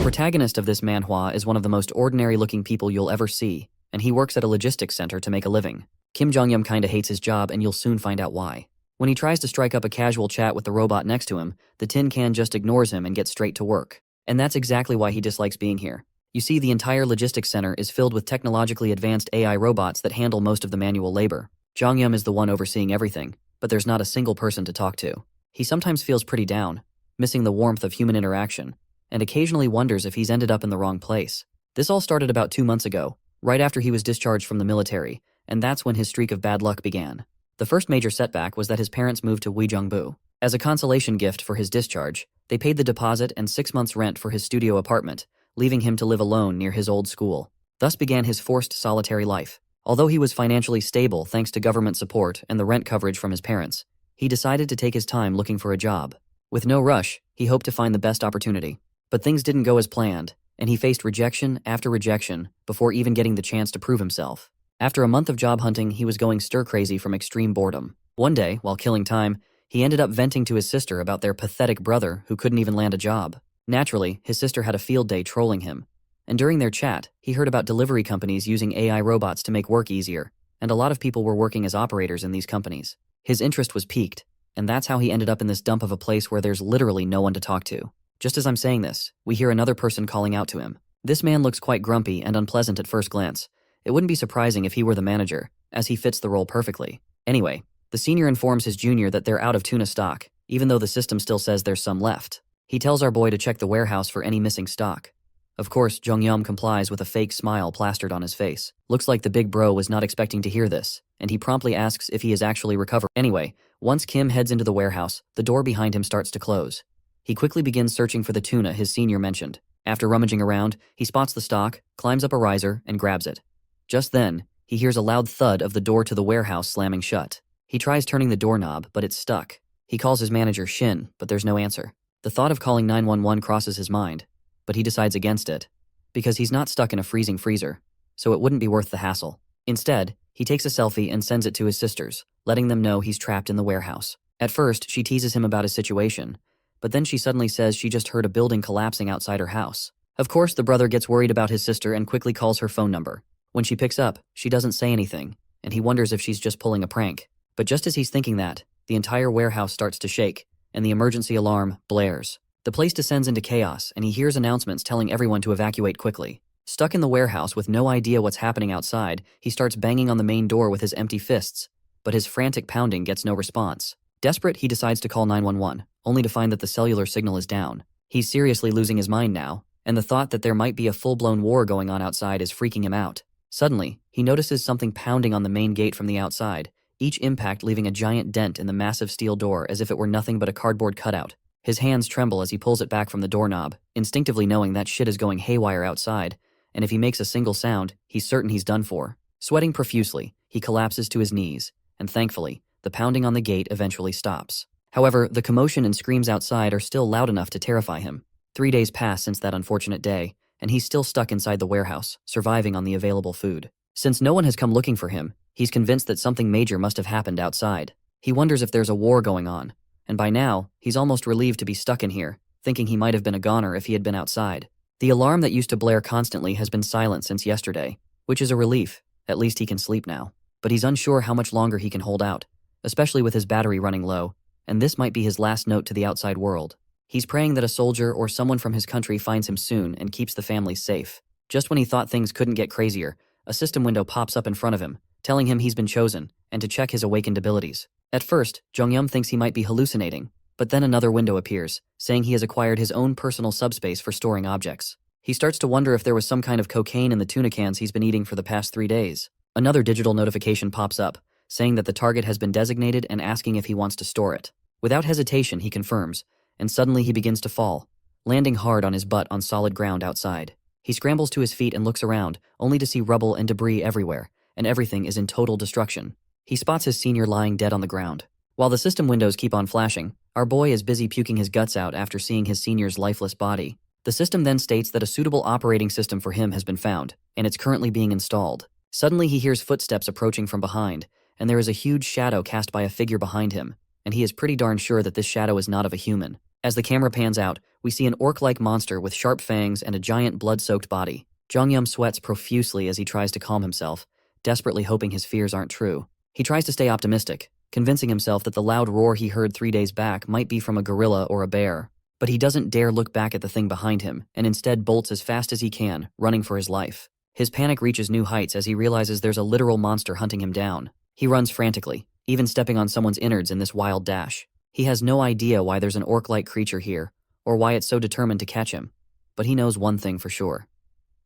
protagonist of this manhwa is one of the most ordinary-looking people you'll ever see, and he works at a logistics center to make a living. Kim Jong-yum kinda hates his job, and you'll soon find out why. When he tries to strike up a casual chat with the robot next to him, the tin can just ignores him and gets straight to work. And that's exactly why he dislikes being here. You see, the entire logistics center is filled with technologically advanced AI robots that handle most of the manual labor. Jong-yum is the one overseeing everything, but there's not a single person to talk to. He sometimes feels pretty down, missing the warmth of human interaction, and occasionally wonders if he's ended up in the wrong place. This all started about 2 months ago, right after he was discharged from the military, and that's when his streak of bad luck began. The first major setback was that his parents moved to Uijeongbu. As a consolation gift for his discharge, they paid the deposit and 6 months' rent for his studio apartment, leaving him to live alone near his old school. Thus began his forced solitary life. Although he was financially stable thanks to government support and the rent coverage from his parents, he decided to take his time looking for a job. With no rush, he hoped to find the best opportunity. But things didn't go as planned, and he faced rejection after rejection before even getting the chance to prove himself. After a month of job hunting, he was going stir-crazy from extreme boredom. One day, while killing time, he ended up venting to his sister about their pathetic brother who couldn't even land a job. Naturally, his sister had a field day trolling him. And during their chat, he heard about delivery companies using AI robots to make work easier, and a lot of people were working as operators in these companies. His interest was piqued, and that's how he ended up in this dump of a place where there's literally no one to talk to. Just as I'm saying this, we hear another person calling out to him. This man looks quite grumpy and unpleasant at first glance. It wouldn't be surprising if he were the manager, as he fits the role perfectly. Anyway, the senior informs his junior that they're out of tuna stock, even though the system still says there's some left. He tells our boy to check the warehouse for any missing stock. Of course, Jong-yum complies with a fake smile plastered on his face. Looks like the big bro was not expecting to hear this, and he promptly asks if he is actually recovered. Anyway, once Kim heads into the warehouse, the door behind him starts to close. He quickly begins searching for the tuna his senior mentioned. After rummaging around, he spots the stock, climbs up a riser, and grabs it. Just then, he hears a loud thud of the door to the warehouse slamming shut. He tries turning the doorknob, but it's stuck. He calls his manager Shin, but there's no answer. The thought of calling 911 crosses his mind, but he decides against it, because he's not stuck in a freezing freezer, so it wouldn't be worth the hassle. Instead, he takes a selfie and sends it to his sisters, letting them know he's trapped in the warehouse. At first, she teases him about his situation, but then she suddenly says she just heard a building collapsing outside her house. Of course, the brother gets worried about his sister and quickly calls her phone number. When she picks up, she doesn't say anything, and he wonders if she's just pulling a prank. But just as he's thinking that, the entire warehouse starts to shake, and the emergency alarm blares. The place descends into chaos, and he hears announcements telling everyone to evacuate quickly. Stuck in the warehouse with no idea what's happening outside, he starts banging on the main door with his empty fists, but his frantic pounding gets no response. Desperate, he decides to call 911, only to find that the cellular signal is down. He's seriously losing his mind now, and the thought that there might be a full-blown war going on outside is freaking him out. Suddenly, he notices something pounding on the main gate from the outside, each impact leaving a giant dent in the massive steel door as if it were nothing but a cardboard cutout. His hands tremble as he pulls it back from the doorknob, instinctively knowing that shit is going haywire outside, and if he makes a single sound, he's certain he's done for. Sweating profusely, he collapses to his knees, and thankfully, the pounding on the gate eventually stops. However, the commotion and screams outside are still loud enough to terrify him. 3 days pass since that unfortunate day, and he's still stuck inside the warehouse, surviving on the available food. Since no one has come looking for him, he's convinced that something major must have happened outside. He wonders if there's a war going on, and by now, he's almost relieved to be stuck in here, thinking he might have been a goner if he had been outside. The alarm that used to blare constantly has been silent since yesterday, which is a relief. At least he can sleep now. But he's unsure how much longer he can hold out, especially with his battery running low, and this might be his last note to the outside world. He's praying that a soldier or someone from his country finds him soon and keeps the family safe. Just when he thought things couldn't get crazier, a system window pops up in front of him, telling him he's been chosen, and to check his awakened abilities. At first, Jong-yum thinks he might be hallucinating, but then another window appears, saying he has acquired his own personal subspace for storing objects. He starts to wonder if there was some kind of cocaine in the tuna cans he's been eating for the past 3 days. Another digital notification pops up, saying that the target has been designated and asking if he wants to store it. Without hesitation, he confirms, and suddenly he begins to fall, landing hard on his butt on solid ground outside. He scrambles to his feet and looks around, only to see rubble and debris everywhere, and everything is in total destruction. He spots his senior lying dead on the ground. While the system windows keep on flashing, our boy is busy puking his guts out after seeing his senior's lifeless body. The system then states that a suitable operating system for him has been found, and it's currently being installed. Suddenly he hears footsteps approaching from behind, and there is a huge shadow cast by a figure behind him, and he is pretty darn sure that this shadow is not of a human. As the camera pans out, we see an orc-like monster with sharp fangs and a giant blood-soaked body. Jongyum sweats profusely as he tries to calm himself, desperately hoping his fears aren't true. He tries to stay optimistic, convincing himself that the loud roar he heard 3 days back might be from a gorilla or a bear. But he doesn't dare look back at the thing behind him, and instead bolts as fast as he can, running for his life. His panic reaches new heights as he realizes there's a literal monster hunting him down. He runs frantically, even stepping on someone's innards in this wild dash. He has no idea why there's an orc-like creature here, or why it's so determined to catch him. But he knows one thing for sure.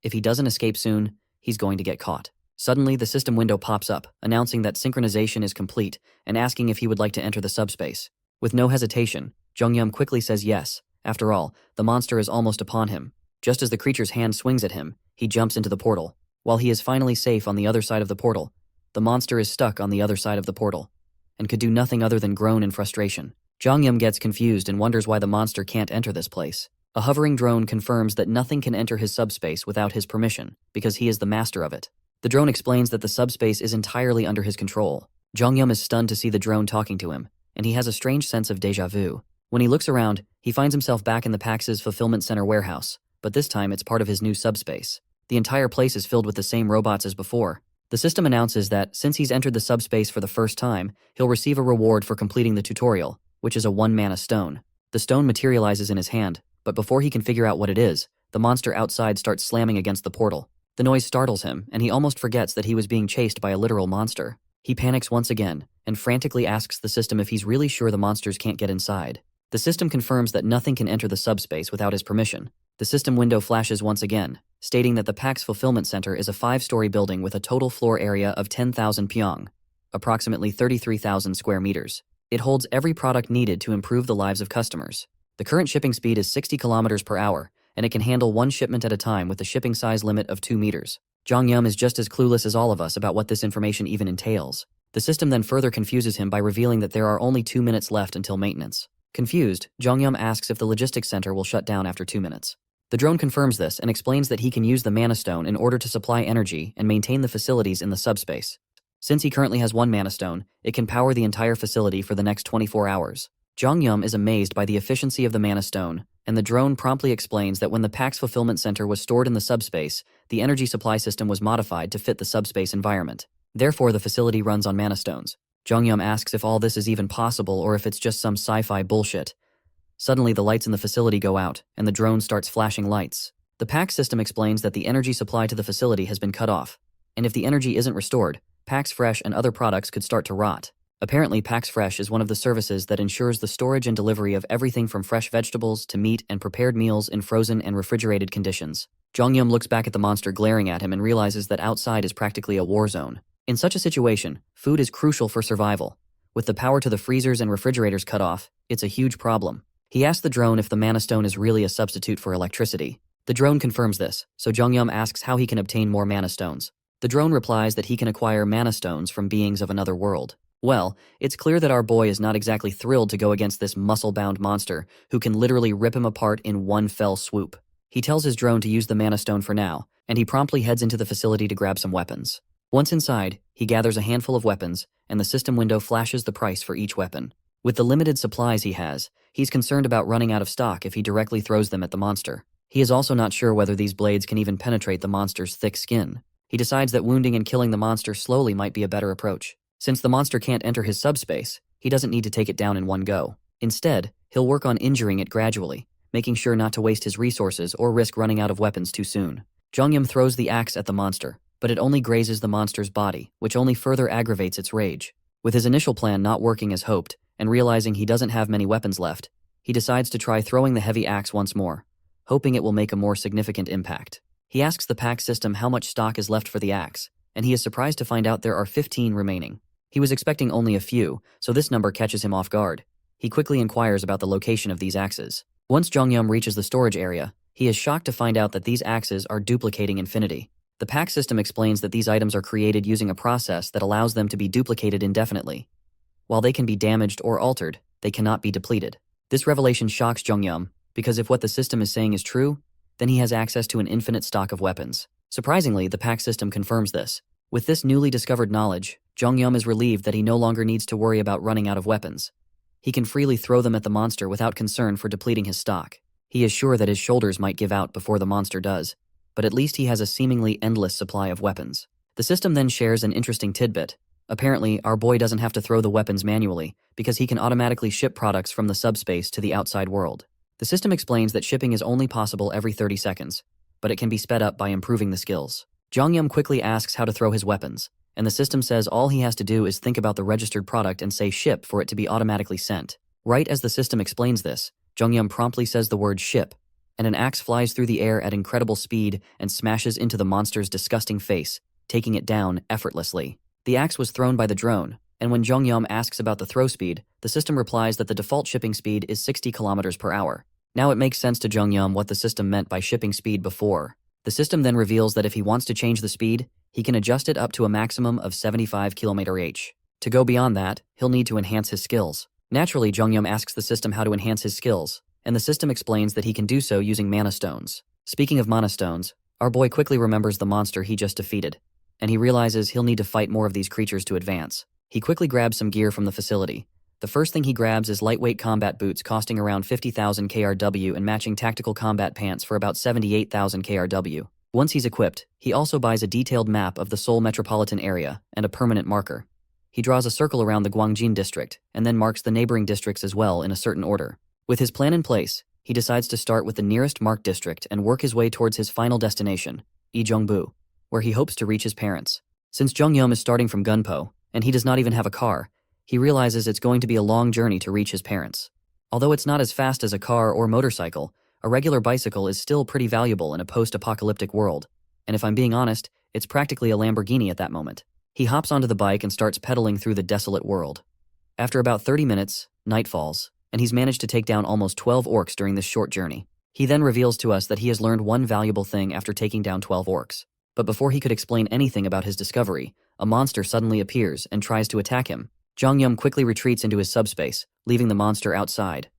If he doesn't escape soon, he's going to get caught. Suddenly, the system window pops up, announcing that synchronization is complete and asking if he would like to enter the subspace. With no hesitation, Jongyum quickly says yes. After all, the monster is almost upon him. Just as the creature's hand swings at him, he jumps into the portal. While he is finally safe on the other side of the portal, the monster is stuck on the other side of the portal and could do nothing other than groan in frustration. Jongyum gets confused and wonders why the monster can't enter this place. A hovering drone confirms that nothing can enter his subspace without his permission, because he is the master of it. The drone explains that the subspace is entirely under his control. Jongyum is stunned to see the drone talking to him, and he has a strange sense of déjà vu. When he looks around, he finds himself back in the PAX's fulfillment center warehouse, but this time it's part of his new subspace. The entire place is filled with the same robots as before. The system announces that, since he's entered the subspace for the first time, he'll receive a reward for completing the tutorial, which is a 1-mana stone. The stone materializes in his hand, but before he can figure out what it is, the monster outside starts slamming against the portal. The noise startles him, and he almost forgets that he was being chased by a literal monster. He panics once again, and frantically asks the system if he's really sure the monsters can't get inside. The system confirms that nothing can enter the subspace without his permission. The system window flashes once again, stating that the PAX Fulfillment Center is a 5-story building with a total floor area of 10,000 pyong, approximately 33,000 square meters. It holds every product needed to improve the lives of customers. The current shipping speed is 60 kilometers per hour, and it can handle 1 shipment at a time with a shipping size limit of 2 meters. Jongyum is just as clueless as all of us about what this information even entails. The system then further confuses him by revealing that there are only 2 minutes left until maintenance. Confused, Jongyum asks if the logistics center will shut down after 2 minutes. The drone confirms this and explains that he can use the mana stone in order to supply energy and maintain the facilities in the subspace. Since he currently has 1 mana stone, it can power the entire facility for the next 24 hours. Jongyum is amazed by the efficiency of the mana stone, and the drone promptly explains that when the PAX Fulfillment Center was stored in the subspace, the energy supply system was modified to fit the subspace environment. Therefore, the facility runs on mana stones. Jongyum asks if all this is even possible or if it's just some sci-fi bullshit. Suddenly, the lights in the facility go out, and the drone starts flashing lights. The PAX system explains that the energy supply to the facility has been cut off, and if the energy isn't restored, PAX Fresh and other products could start to rot. Apparently, PAX Fresh is one of the services that ensures the storage and delivery of everything from fresh vegetables to meat and prepared meals in frozen and refrigerated conditions. Jongyum looks back at the monster glaring at him and realizes that outside is practically a war zone. In such a situation, food is crucial for survival. With the power to the freezers and refrigerators cut off, it's a huge problem. He asks the drone if the mana stone is really a substitute for electricity. The drone confirms this, so Jongyum asks how he can obtain more mana stones. The drone replies that he can acquire mana stones from beings of another world. Well, it's clear that our boy is not exactly thrilled to go against this muscle-bound monster who can literally rip him apart in one fell swoop. He tells his drone to use the mana stone for now, and he promptly heads into the facility to grab some weapons. Once inside, he gathers a handful of weapons, and the system window flashes the price for each weapon. With the limited supplies he has, he's concerned about running out of stock if he directly throws them at the monster. He is also not sure whether these blades can even penetrate the monster's thick skin. He decides that wounding and killing the monster slowly might be a better approach. Since the monster can't enter his subspace, he doesn't need to take it down in one go. Instead, he'll work on injuring it gradually, making sure not to waste his resources or risk running out of weapons too soon. Jongyum throws the axe at the monster, but it only grazes the monster's body, which only further aggravates its rage. With his initial plan not working as hoped, and realizing he doesn't have many weapons left, he decides to try throwing the heavy axe once more, hoping it will make a more significant impact. He asks the PAX system how much stock is left for the axe, and he is surprised to find out there are 15 remaining. He was expecting only a few, so this number catches him off guard. He quickly inquires about the location of these axes. Once Jongyum reaches the storage area, he is shocked to find out that these axes are duplicating infinity. The PAX system explains that these items are created using a process that allows them to be duplicated indefinitely. While they can be damaged or altered, they cannot be depleted. This revelation shocks Jongyum, because if what the system is saying is true, then he has access to an infinite stock of weapons. Surprisingly, the PAX system confirms this. With this newly discovered knowledge, Jongyum is relieved that he no longer needs to worry about running out of weapons. He can freely throw them at the monster without concern for depleting his stock. He is sure that his shoulders might give out before the monster does, but at least he has a seemingly endless supply of weapons. The system then shares an interesting tidbit. Apparently, our boy doesn't have to throw the weapons manually, because he can automatically ship products from the subspace to the outside world. The system explains that shipping is only possible every 30 seconds, but it can be sped up by improving the skills. Jongyum quickly asks how to throw his weapons, and the system says all he has to do is think about the registered product and say ship for it to be automatically sent. Right as the system explains this, Jongyum promptly says the word ship, and an axe flies through the air at incredible speed and smashes into the monster's disgusting face, taking it down effortlessly. The axe was thrown by the drone, and when Jongyum asks about the throw speed, the system replies that the default shipping speed is 60 kilometers per hour. Now it makes sense to Jongyum what the system meant by shipping speed before. The system then reveals that if he wants to change the speed, he can adjust it up to a maximum of 75 km/h. To go beyond that, he'll need to enhance his skills. Naturally, Jongyum asks the system how to enhance his skills, and the system explains that he can do so using mana stones. Speaking of mana stones, our boy quickly remembers the monster he just defeated, and he realizes he'll need to fight more of these creatures to advance. He quickly grabs some gear from the facility. The first thing he grabs is lightweight combat boots costing around 50,000 KRW and matching tactical combat pants for about 78,000 KRW. Once he's equipped, he also buys a detailed map of the Seoul metropolitan area and a permanent marker. He draws a circle around the Gwangjin district and then marks the neighboring districts as well in a certain order. With his plan in place, he decides to start with the nearest marked district and work his way towards his final destination, Ijeongbu, where he hopes to reach his parents. Since Jongyum is starting from Gunpo, and he does not even have a car, he realizes it's going to be a long journey to reach his parents. Although it's not as fast as a car or motorcycle, a regular bicycle is still pretty valuable in a post-apocalyptic world, and if I'm being honest, it's practically a Lamborghini at that moment. He hops onto the bike and starts pedaling through the desolate world. After about 30 minutes, night falls, and he's managed to take down almost 12 orcs during this short journey. He then reveals to us that he has learned one valuable thing after taking down 12 orcs. But before he could explain anything about his discovery, a monster suddenly appears and tries to attack him. Jongyum quickly retreats into his subspace, leaving the monster outside.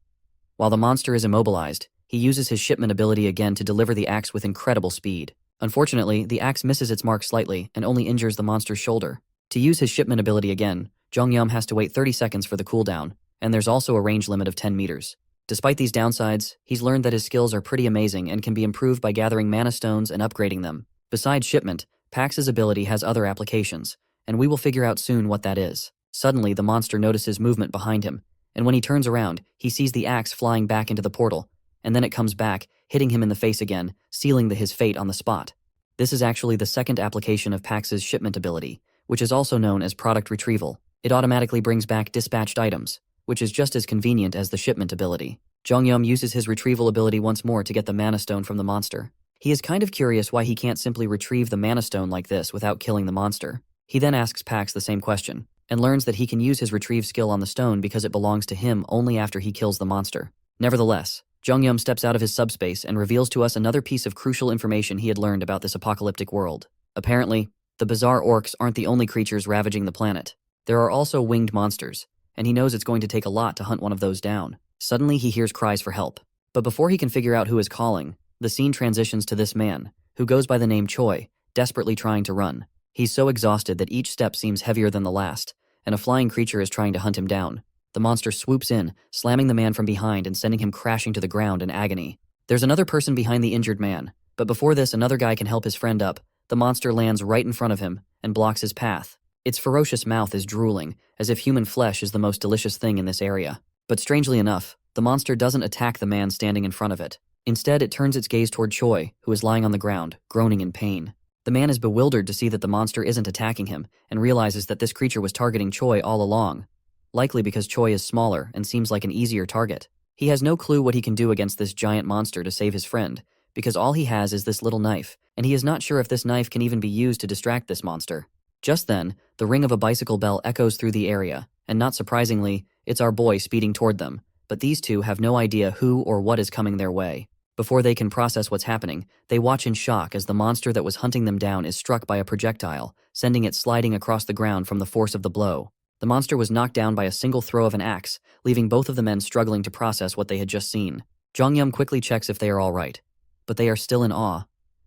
While the monster is immobilized, he uses his shipment ability again to deliver the axe with incredible speed. Unfortunately, the axe misses its mark slightly and only injures the monster's shoulder. To use his shipment ability again, Jongyum has to wait 30 seconds for the cooldown, and there's also a range limit of 10 meters. Despite these downsides, he's learned that his skills are pretty amazing and can be improved by gathering mana stones and upgrading them. Besides shipment, Pax's ability has other applications, and we will figure out soon what that is. Suddenly, the monster notices movement behind him, and when he turns around, he sees the axe flying back into the portal, and then it comes back, hitting him in the face again, sealing his fate on the spot. This is actually the second application of Pax's shipment ability, which is also known as product retrieval. It automatically brings back dispatched items, which is just as convenient as the shipment ability. Jongyum uses his retrieval ability once more to get the mana stone from the monster. He is kind of curious why he can't simply retrieve the mana stone like this without killing the monster. He then asks Pax the same question, and learns that he can use his retrieve skill on the stone because it belongs to him only after he kills the monster. Nevertheless, Jongyum steps out of his subspace and reveals to us another piece of crucial information he had learned about this apocalyptic world. Apparently, the bizarre orcs aren't the only creatures ravaging the planet. There are also winged monsters, and he knows it's going to take a lot to hunt one of those down. Suddenly, he hears cries for help. But before he can figure out who is calling, the scene transitions to this man, who goes by the name Choi, desperately trying to run. He's so exhausted that each step seems heavier than the last, and a flying creature is trying to hunt him down. The monster swoops in, slamming the man from behind and sending him crashing to the ground in agony. There's another person behind the injured man, but before this another guy can help his friend up. The monster lands right in front of him and blocks his path. Its ferocious mouth is drooling, as if human flesh is the most delicious thing in this area. But strangely enough, the monster doesn't attack the man standing in front of it. Instead, it turns its gaze toward Choi, who is lying on the ground, groaning in pain. The man is bewildered to see that the monster isn't attacking him, and realizes that this creature was targeting Choi all along, likely because Choi is smaller and seems like an easier target. He has no clue what he can do against this giant monster to save his friend, because all he has is this little knife, and he is not sure if this knife can even be used to distract this monster. Just then, the ring of a bicycle bell echoes through the area, and not surprisingly, it's our boy speeding toward them, but these two have no idea who or what is coming their way. Before they can process what's happening, they watch in shock as the monster that was hunting them down is struck by a projectile, sending it sliding across the ground from the force of the blow. The monster was knocked down by a single throw of an axe, leaving both of the men struggling to process what they had just seen. Jongyum quickly checks if they are all right, but they are still in awe,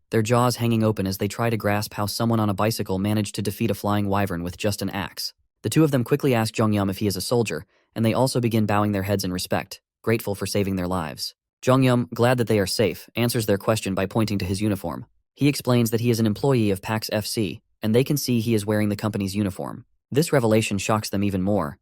their jaws hanging open as they try to grasp how someone on a bicycle managed to defeat a flying wyvern with just an axe. The two of them quickly ask Jong-yum if he is a soldier, and they also begin bowing their heads in respect, grateful for saving their lives. Jong-yum, glad that they are safe, answers their question by pointing to his uniform. He explains that he is an employee of PAX FC, and they can see he is wearing the company's uniform. This revelation shocks them even more.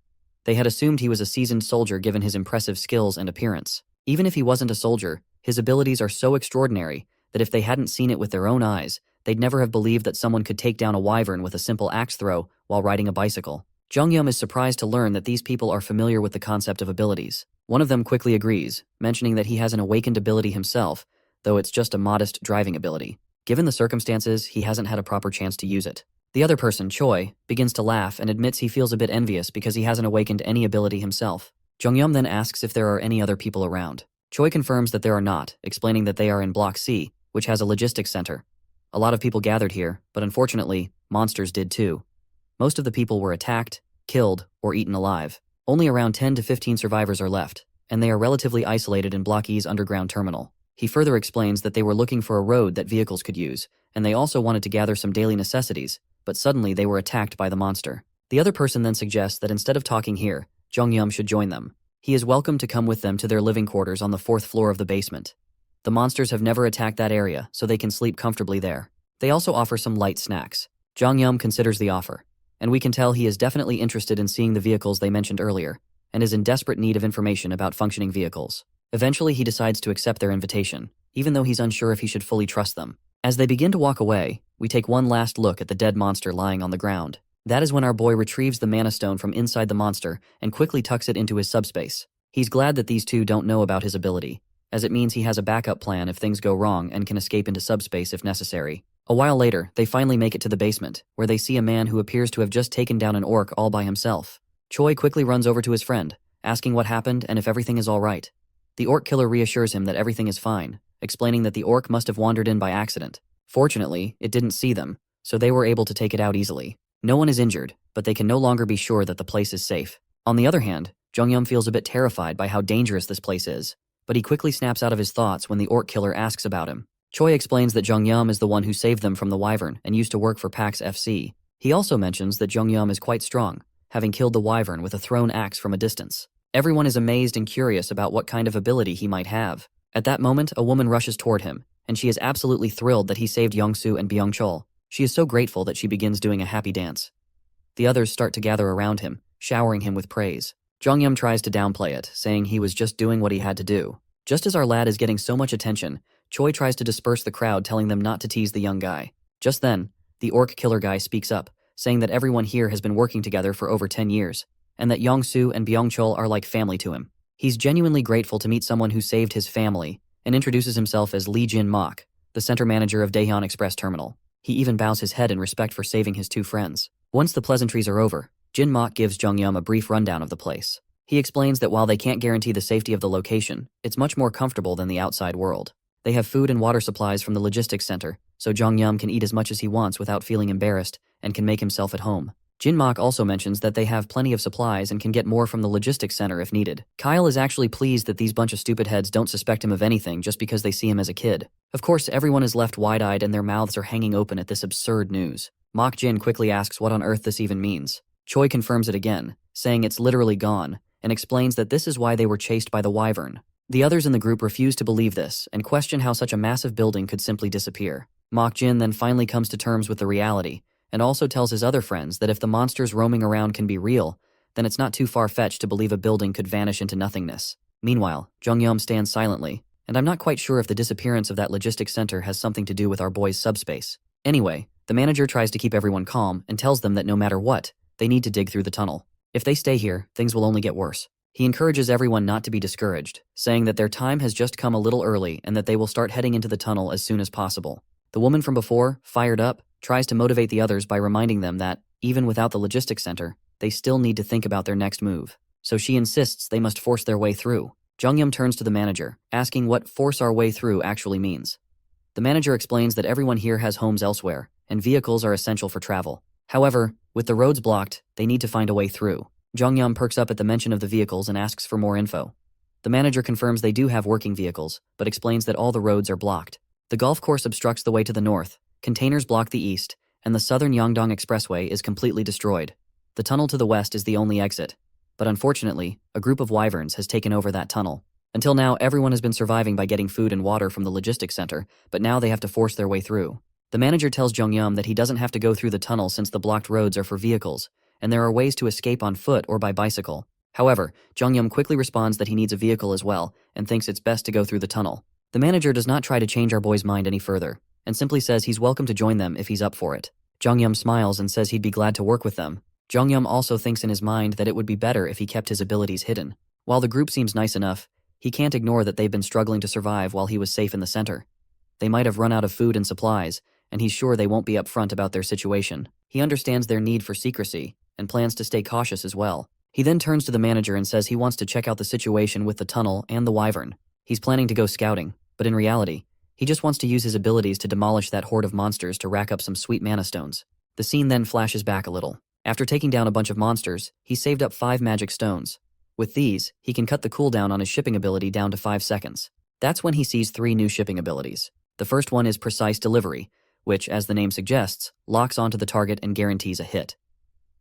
They had assumed he was a seasoned soldier given his impressive skills and appearance. Even if he wasn't a soldier, his abilities are so extraordinary that if they hadn't seen it with their own eyes, they'd never have believed that someone could take down a wyvern with a simple axe throw while riding a bicycle. Jong-yum is surprised to learn that these people are familiar with the concept of abilities. One of them quickly agrees, mentioning that he has an awakened ability himself, though it's just a modest driving ability. Given the circumstances, he hasn't had a proper chance to use it. The other person, Choi, begins to laugh and admits he feels a bit envious because he hasn't awakened any ability himself. Jong-yum then asks if there are any other people around. Choi confirms that there are not, explaining that they are in Block C, which has a logistics center. A lot of people gathered here, but unfortunately, monsters did too. Most of the people were attacked, killed, or eaten alive. Only around 10 to 15 survivors are left, and they are relatively isolated in Block E's underground terminal. He further explains that they were looking for a road that vehicles could use, and they also wanted to gather some daily necessities, but suddenly they were attacked by the monster. The other person then suggests that instead of talking here, Jong-yum should join them. He is welcome to come with them to their living quarters on the 4th floor of the basement. The monsters have never attacked that area, so they can sleep comfortably there. They also offer some light snacks. Jong-yum considers the offer, and we can tell he is definitely interested in seeing the vehicles they mentioned earlier, and is in desperate need of information about functioning vehicles. Eventually, he decides to accept their invitation, even though he's unsure if he should fully trust them. As they begin to walk away, we take one last look at the dead monster lying on the ground. That is when our boy retrieves the mana stone from inside the monster and quickly tucks it into his subspace. He's glad that these two don't know about his ability, as it means he has a backup plan if things go wrong and can escape into subspace if necessary. A while later, they finally make it to the basement, where they see a man who appears to have just taken down an orc all by himself. Choi quickly runs over to his friend, asking what happened and if everything is all right. The orc killer reassures him that everything is fine, explaining that the orc must have wandered in by accident. Fortunately, it didn't see them, so they were able to take it out easily. No one is injured, but they can no longer be sure that the place is safe. On the other hand, Jong-yum feels a bit terrified by how dangerous this place is, but he quickly snaps out of his thoughts when the orc killer asks about him. Choi explains that Jong-yum is the one who saved them from the wyvern and used to work for PAX FC. He also mentions that Jong-yum is quite strong, having killed the wyvern with a thrown axe from a distance. Everyone is amazed and curious about what kind of ability he might have. At that moment, a woman rushes toward him, and she is absolutely thrilled that he saved Young-soo and Byung-chul. She is so grateful that she begins doing a happy dance. The others start to gather around him, showering him with praise. Jong-yum tries to downplay it, saying he was just doing what he had to do. Just as our lad is getting so much attention, Choi tries to disperse the crowd, telling them not to tease the young guy. Just then, the orc killer guy speaks up, saying that everyone here has been working together for over 10 years, and that Young-soo and Byung-chul are like family to him. He's genuinely grateful to meet someone who saved his family, and introduces himself as Lee Jin-mok, the center manager of Daehyun Express Terminal. He even bows his head in respect for saving his two friends. Once the pleasantries are over, Jin-mok gives Jong-yum a brief rundown of the place. He explains that while they can't guarantee the safety of the location, it's much more comfortable than the outside world. They have food and water supplies from the logistics center, so Jong-yum can eat as much as he wants without feeling embarrassed and can make himself at home. Jin-mok also mentions that they have plenty of supplies and can get more from the logistics center if needed. Kyle is actually pleased that these bunch of stupid heads don't suspect him of anything just because they see him as a kid. Of course, everyone is left wide-eyed and their mouths are hanging open at this absurd news. Mok Jin quickly asks what on earth this even means. Choi confirms it again, saying it's literally gone, and explains that this is why they were chased by the wyvern. The others in the group refuse to believe this and question how such a massive building could simply disappear. Mok Jin then finally comes to terms with the reality, and also tells his other friends that if the monsters roaming around can be real, then it's not too far-fetched to believe a building could vanish into nothingness. Meanwhile, Jong-yum stands silently, and I'm not quite sure if the disappearance of that logistics center has something to do with our boy's subspace. Anyway, the manager tries to keep everyone calm and tells them that no matter what, they need to dig through the tunnel. If they stay here, things will only get worse. He encourages everyone not to be discouraged, saying that their time has just come a little early and that they will start heading into the tunnel as soon as possible. The woman from before, fired up, tries to motivate the others by reminding them that, even without the logistics center, they still need to think about their next move. So she insists they must force their way through. Jong-yum turns to the manager, asking what force our way through actually means. The manager explains that everyone here has homes elsewhere, and vehicles are essential for travel. However, with the roads blocked, they need to find a way through. Jong-yum perks up at the mention of the vehicles and asks for more info. The manager confirms they do have working vehicles, but explains that all the roads are blocked. The golf course obstructs the way to the north, containers block the east, and the southern Yangdong Expressway is completely destroyed. The tunnel to the west is the only exit, but unfortunately, a group of wyverns has taken over that tunnel. Until now, everyone has been surviving by getting food and water from the logistics center, but now they have to force their way through. The manager tells Jong-yum that he doesn't have to go through the tunnel since the blocked roads are for vehicles, and there are ways to escape on foot or by bicycle. However, Jong-yum quickly responds that he needs a vehicle as well, and thinks it's best to go through the tunnel. The manager does not try to change our boy's mind any further, and simply says he's welcome to join them if he's up for it. Jong-yum smiles and says he'd be glad to work with them. Jong-yum also thinks in his mind that it would be better if he kept his abilities hidden. While the group seems nice enough, he can't ignore that they've been struggling to survive while he was safe in the center. They might have run out of food and supplies, and he's sure they won't be upfront about their situation. He understands their need for secrecy, and plans to stay cautious as well. He then turns to the manager and says he wants to check out the situation with the tunnel and the wyvern. He's planning to go scouting, but in reality, he just wants to use his abilities to demolish that horde of monsters to rack up some sweet mana stones. The scene then flashes back a little. After taking down a bunch of monsters, he saved up 5 magic stones. With these, he can cut the cooldown on his shipping ability down to 5 seconds. That's when he sees 3 new shipping abilities. The first one is Precise Delivery, which, as the name suggests, locks onto the target and guarantees a hit.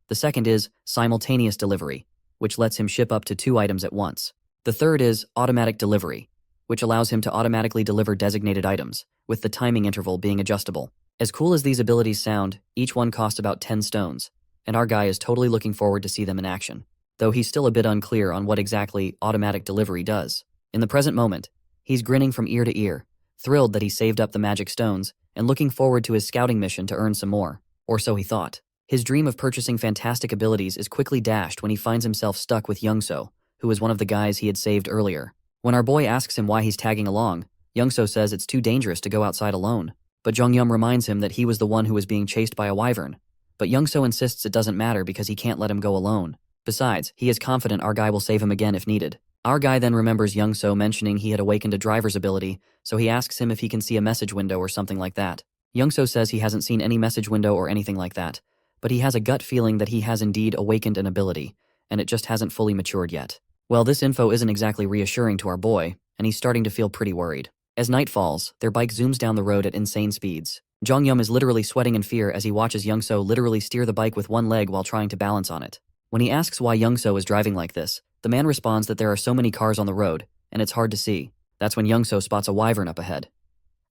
The second is Simultaneous Delivery, which lets him ship up to 2 items at once. The third is Automatic Delivery, which allows him to automatically deliver designated items, with the timing interval being adjustable. As cool as these abilities sound, each one costs about 10 stones, and our guy is totally looking forward to see them in action, though he's still a bit unclear on what exactly Automatic Delivery does. In the present moment, he's grinning from ear to ear, thrilled that he saved up the magic stones, and looking forward to his scouting mission to earn some more, or so he thought. His dream of purchasing fantastic abilities is quickly dashed when he finds himself stuck with Youngso, who is one of the guys he had saved earlier. When our boy asks him why he's tagging along, Youngso says it's too dangerous to go outside alone, but Jong-yum reminds him that he was the one who was being chased by a wyvern. But Youngso insists it doesn't matter because he can't let him go alone. Besides, he is confident our guy will save him again if needed. Our guy then remembers Youngso mentioning he had awakened a driver's ability, so he asks him if he can see a message window or something like that. Youngso says he hasn't seen any message window or anything like that, but he has a gut feeling that he has indeed awakened an ability, and it just hasn't fully matured yet. Well, this info isn't exactly reassuring to our boy, and he's starting to feel pretty worried. As night falls, their bike zooms down the road at insane speeds. Jong-yum is literally sweating in fear as he watches Youngso literally steer the bike with one leg while trying to balance on it. When he asks why Youngso is driving like this, the man responds that there are so many cars on the road, and it's hard to see. That's when Youngso spots a wyvern up ahead.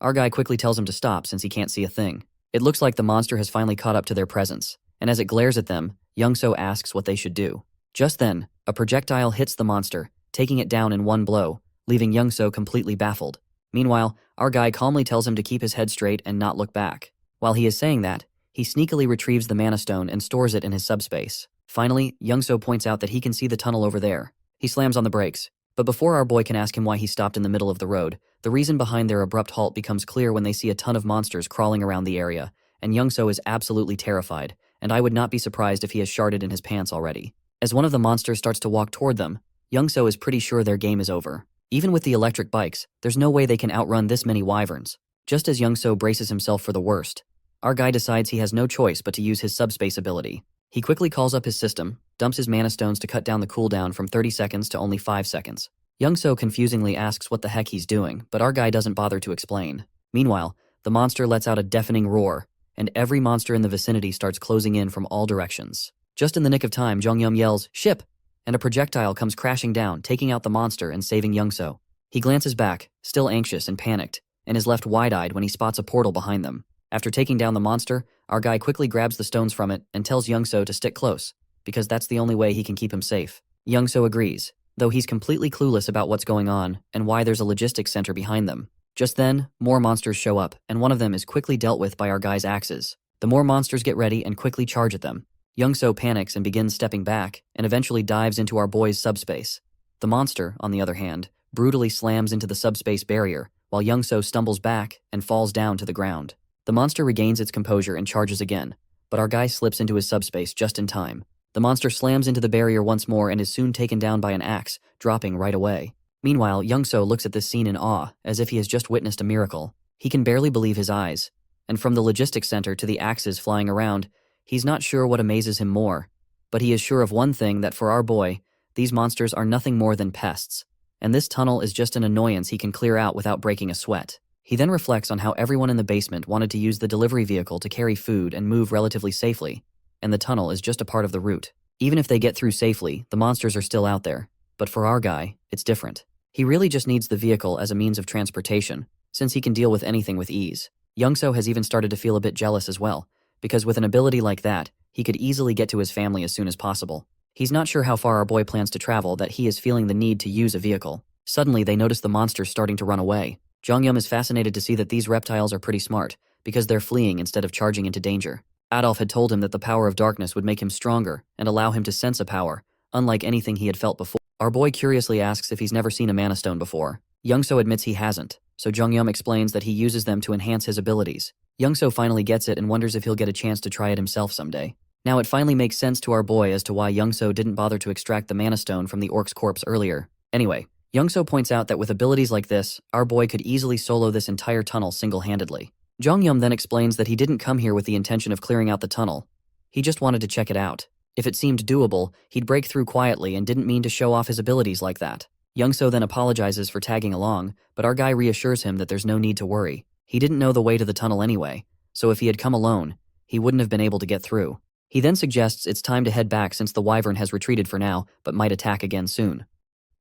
Our guy quickly tells him to stop since he can't see a thing. It looks like the monster has finally caught up to their presence, and as it glares at them, Youngso asks what they should do. Just then, a projectile hits the monster, taking it down in one blow, leaving Youngso completely baffled. Meanwhile, our guy calmly tells him to keep his head straight and not look back. While he is saying that, he sneakily retrieves the mana stone and stores it in his subspace. Finally, Youngso points out that he can see the tunnel over there. He slams on the brakes, but before our boy can ask him why he stopped in the middle of the road, the reason behind their abrupt halt becomes clear when they see a ton of monsters crawling around the area, and Youngso is absolutely terrified, and I would not be surprised if he has sharded in his pants already. As one of the monsters starts to walk toward them, Youngso is pretty sure their game is over. Even with the electric bikes, there's no way they can outrun this many wyverns. Just as Youngso braces himself for the worst, our guy decides he has no choice but to use his subspace ability. He quickly calls up his system, dumps his mana stones to cut down the cooldown from 30 seconds to only 5 seconds. Youngso confusingly asks what the heck he's doing, but our guy doesn't bother to explain. Meanwhile, the monster lets out a deafening roar, and every monster in the vicinity starts closing in from all directions. Just in the nick of time, Jong-yum yells, "Ship!" and a projectile comes crashing down, taking out the monster and saving Youngso. He glances back, still anxious and panicked, and is left wide-eyed when he spots a portal behind them. After taking down the monster, our guy quickly grabs the stones from it and tells Youngso to stick close, because that's the only way he can keep him safe. Youngso agrees, though he's completely clueless about what's going on and why there's a logistics center behind them. Just then, more monsters show up, and one of them is quickly dealt with by our guy's axes. The more monsters get ready and quickly charge at them. Youngso panics and begins stepping back, and eventually dives into our boy's subspace. The monster, on the other hand, brutally slams into the subspace barrier, while Youngso stumbles back and falls down to the ground. The monster regains its composure and charges again, but our guy slips into his subspace just in time. The monster slams into the barrier once more and is soon taken down by an axe, dropping right away. Meanwhile, Youngso looks at this scene in awe, as if he has just witnessed a miracle. He can barely believe his eyes, and from the logistics center to the axes flying around, he's not sure what amazes him more, but he is sure of one thing, that for our boy, these monsters are nothing more than pests, and this tunnel is just an annoyance he can clear out without breaking a sweat. He then reflects on how everyone in the basement wanted to use the delivery vehicle to carry food and move relatively safely, and the tunnel is just a part of the route. Even if they get through safely, the monsters are still out there. But for our guy, it's different. He really just needs the vehicle as a means of transportation, since he can deal with anything with ease. Youngso has even started to feel a bit jealous as well, because with an ability like that, he could easily get to his family as soon as possible. He's not sure how far our boy plans to travel that he is feeling the need to use a vehicle. Suddenly, they notice the monsters starting to run away. Jongyum is fascinated to see that these reptiles are pretty smart, because they're fleeing instead of charging into danger. Adolf had told him that the power of darkness would make him stronger and allow him to sense a power, unlike anything he had felt before. Our boy curiously asks if he's never seen a mana stone before. Youngso admits he hasn't, so Jongyum explains that he uses them to enhance his abilities. Youngso finally gets it and wonders if he'll get a chance to try it himself someday. Now it finally makes sense to our boy as to why Youngso didn't bother to extract the mana stone from the orc's corpse earlier. Anyway, Youngso points out that with abilities like this, our boy could easily solo this entire tunnel single-handedly. Jongyum then explains that he didn't come here with the intention of clearing out the tunnel. He just wanted to check it out. If it seemed doable, he'd break through quietly and didn't mean to show off his abilities like that. Youngso then apologizes for tagging along, but our guy reassures him that there's no need to worry. He didn't know the way to the tunnel anyway, so if he had come alone, he wouldn't have been able to get through. He then suggests it's time to head back since the wyvern has retreated for now, but might attack again soon.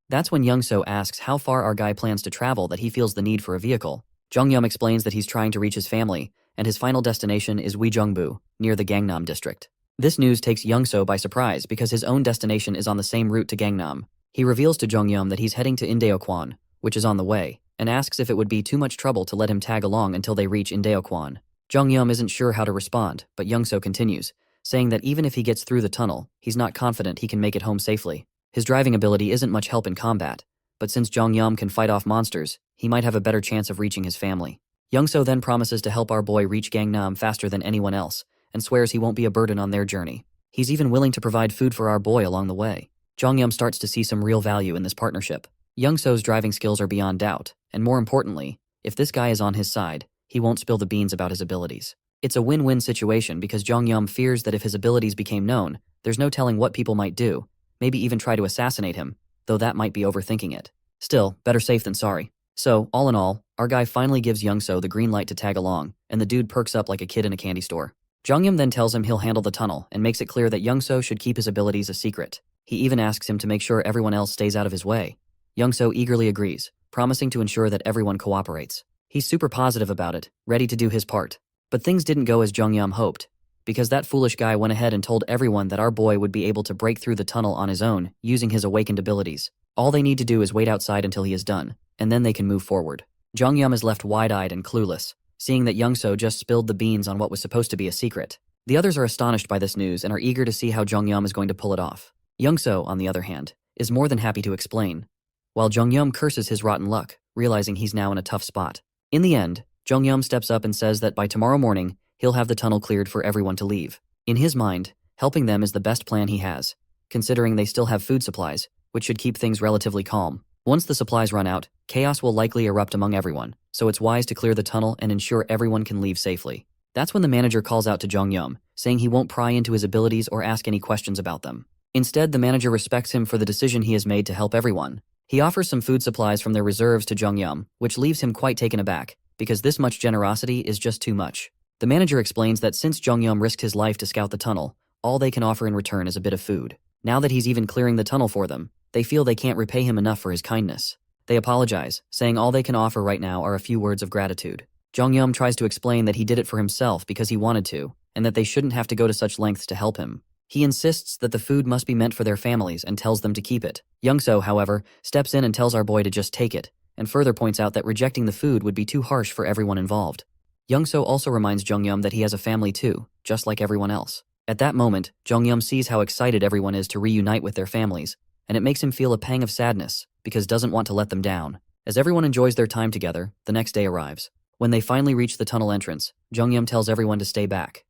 That's when Youngso asks how far our guy plans to travel that he feels the need for a vehicle. Jongyum explains that he's trying to reach his family, and his final destination is Uijeongbu, near the Gangnam district. This news takes Youngso by surprise because his own destination is on the same route to Gangnam. He reveals to Jongyum that he's heading to Indeokwan, which is on the way, and asks if it would be too much trouble to let him tag along until they reach Indeokwan. Jongyum isn't sure how to respond, but Youngso continues, saying that even if he gets through the tunnel, he's not confident he can make it home safely. His driving ability isn't much help in combat, but since Jongyum can fight off monsters, he might have a better chance of reaching his family. Youngso then promises to help our boy reach Gangnam faster than anyone else, and swears he won't be a burden on their journey. He's even willing to provide food for our boy along the way. Jongyum starts to see some real value in this partnership. Youngso's driving skills are beyond doubt, and more importantly, if this guy is on his side, he won't spill the beans about his abilities. It's a win-win situation because Jongyum fears that if his abilities became known, there's no telling what people might do, maybe even try to assassinate him, though that might be overthinking it. Still, better safe than sorry. So, all in all, our guy finally gives Youngso the green light to tag along, and the dude perks up like a kid in a candy store. Jongyum then tells him he'll handle the tunnel and makes it clear that Youngso should keep his abilities a secret. He even asks him to make sure everyone else stays out of his way. Youngso eagerly agrees, promising to ensure that everyone cooperates. He's super positive about it, ready to do his part. But things didn't go as Jongyum hoped, because that foolish guy went ahead and told everyone that our boy would be able to break through the tunnel on his own, using his awakened abilities. All they need to do is wait outside until he is done, and then they can move forward. Jongyum is left wide-eyed and clueless, seeing that Youngso just spilled the beans on what was supposed to be a secret. The others are astonished by this news and are eager to see how Jongyum is going to pull it off. Youngso, on the other hand, is more than happy to explain, while Jongyum curses his rotten luck, realizing he's now in a tough spot. In the end, Jongyum steps up and says that by tomorrow morning, he'll have the tunnel cleared for everyone to leave. In his mind, helping them is the best plan he has, considering they still have food supplies, which should keep things relatively calm. Once the supplies run out, chaos will likely erupt among everyone, so it's wise to clear the tunnel and ensure everyone can leave safely. That's when the manager calls out to Jongyum, saying he won't pry into his abilities or ask any questions about them. Instead, the manager respects him for the decision he has made to help everyone. He offers some food supplies from their reserves to Jongyum, which leaves him quite taken aback, because this much generosity is just too much. The manager explains that since Jongyum risked his life to scout the tunnel, all they can offer in return is a bit of food. Now that he's even clearing the tunnel for them, they feel they can't repay him enough for his kindness. They apologize, saying all they can offer right now are a few words of gratitude. Jongyum tries to explain that he did it for himself because he wanted to, and that they shouldn't have to go to such lengths to help him. He insists that the food must be meant for their families and tells them to keep it. Youngso, however, steps in and tells our boy to just take it, and further points out that rejecting the food would be too harsh for everyone involved. Youngso also reminds Jongyum that he has a family too, just like everyone else. At that moment, Jongyum sees how excited everyone is to reunite with their families, and it makes him feel a pang of sadness because doesn't want to let them down. As everyone enjoys their time together, the next day arrives. When they finally reach the tunnel entrance, Jongyum tells everyone to stay back.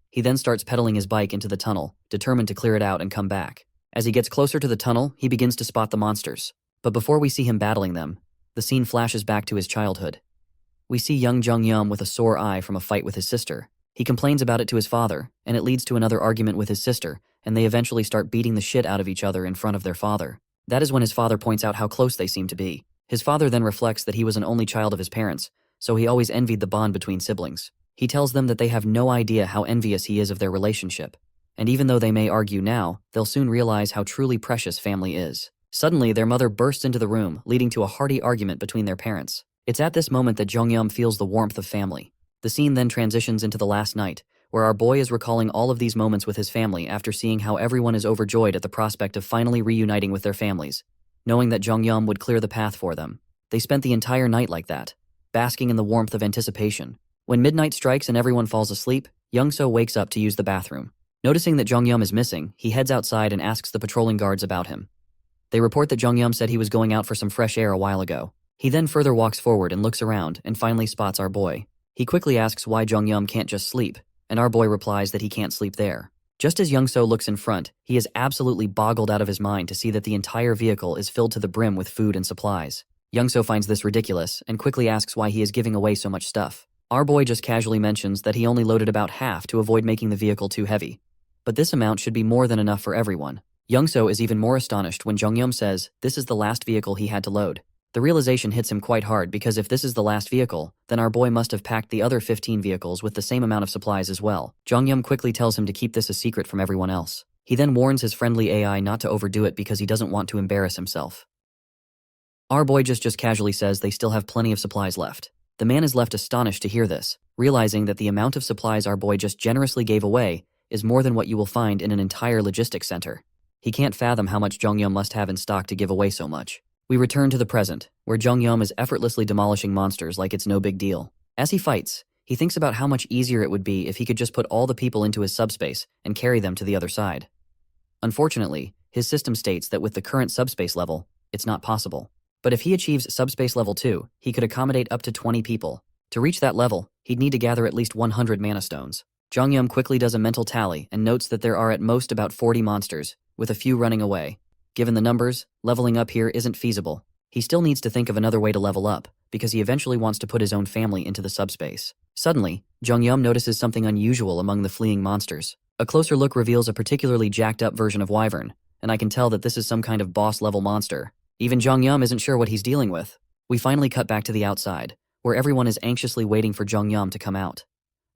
He then starts pedaling his bike into the tunnel, determined to clear it out and come back. As he gets closer to the tunnel, he begins to spot the monsters. But before we see him battling them, the scene flashes back to his childhood. We see young Jongyum with a sore eye from a fight with his sister. He complains about it to his father, and it leads to another argument with his sister, and they eventually start beating the shit out of each other in front of their father. That is when his father points out how close they seem to be. His father then reflects that he was an only child of his parents, so he always envied the bond between siblings. He tells them that they have no idea how envious he is of their relationship. And even though they may argue now, they'll soon realize how truly precious family is. Suddenly, their mother bursts into the room, leading to a hearty argument between their parents. It's at this moment that Jonghyun feels the warmth of family. The scene then transitions into the last night, where our boy is recalling all of these moments with his family after seeing how everyone is overjoyed at the prospect of finally reuniting with their families, knowing that Jonghyun would clear the path for them. They spent the entire night like that, basking in the warmth of anticipation. When midnight strikes and everyone falls asleep, Young-so wakes up to use the bathroom. Noticing that Jonghyun is missing, he heads outside and asks the patrolling guards about him. They report that Jonghyun said he was going out for some fresh air a while ago. He then further walks forward and looks around and finally spots our boy. He quickly asks why Jonghyun can't just sleep, and our boy replies that he can't sleep there. Just as Young-so looks in front, he is absolutely boggled out of his mind to see that the entire vehicle is filled to the brim with food and supplies. Young-so finds this ridiculous and quickly asks why he is giving away so much stuff. Our boy just casually mentions that he only loaded about half to avoid making the vehicle too heavy. But this amount should be more than enough for everyone. Young-so is even more astonished when Jonghyun says this is the last vehicle he had to load. The realization hits him quite hard because if this is the last vehicle, then our boy must have packed the other 15 vehicles with the same amount of supplies as well. Jonghyun quickly tells him to keep this a secret from everyone else. He then warns his friendly AI not to overdo it because he doesn't want to embarrass himself. Our boy just casually says they still have plenty of supplies left. The man is left astonished to hear this, realizing that the amount of supplies our boy just generously gave away is more than what you will find in an entire logistics center. He can't fathom how much Jonghyun must have in stock to give away so much. We return to the present, where Jonghyun is effortlessly demolishing monsters like it's no big deal. As he fights, he thinks about how much easier it would be if he could just put all the people into his subspace and carry them to the other side. Unfortunately, his system states that with the current subspace level, it's not possible. But if he achieves subspace level 2, he could accommodate up to 20 people. To reach that level, he'd need to gather at least 100 mana stones. Jonghyun quickly does a mental tally and notes that there are at most about 40 monsters, with a few running away. Given the numbers, leveling up here isn't feasible. He still needs to think of another way to level up, because he eventually wants to put his own family into the subspace. Suddenly, Jonghyun notices something unusual among the fleeing monsters. A closer look reveals a particularly jacked up version of Wyvern, and I can tell that this is some kind of boss-level monster. Even Jonghyun isn't sure what he's dealing with. We finally cut back to the outside, where everyone is anxiously waiting for Jonghyun to come out.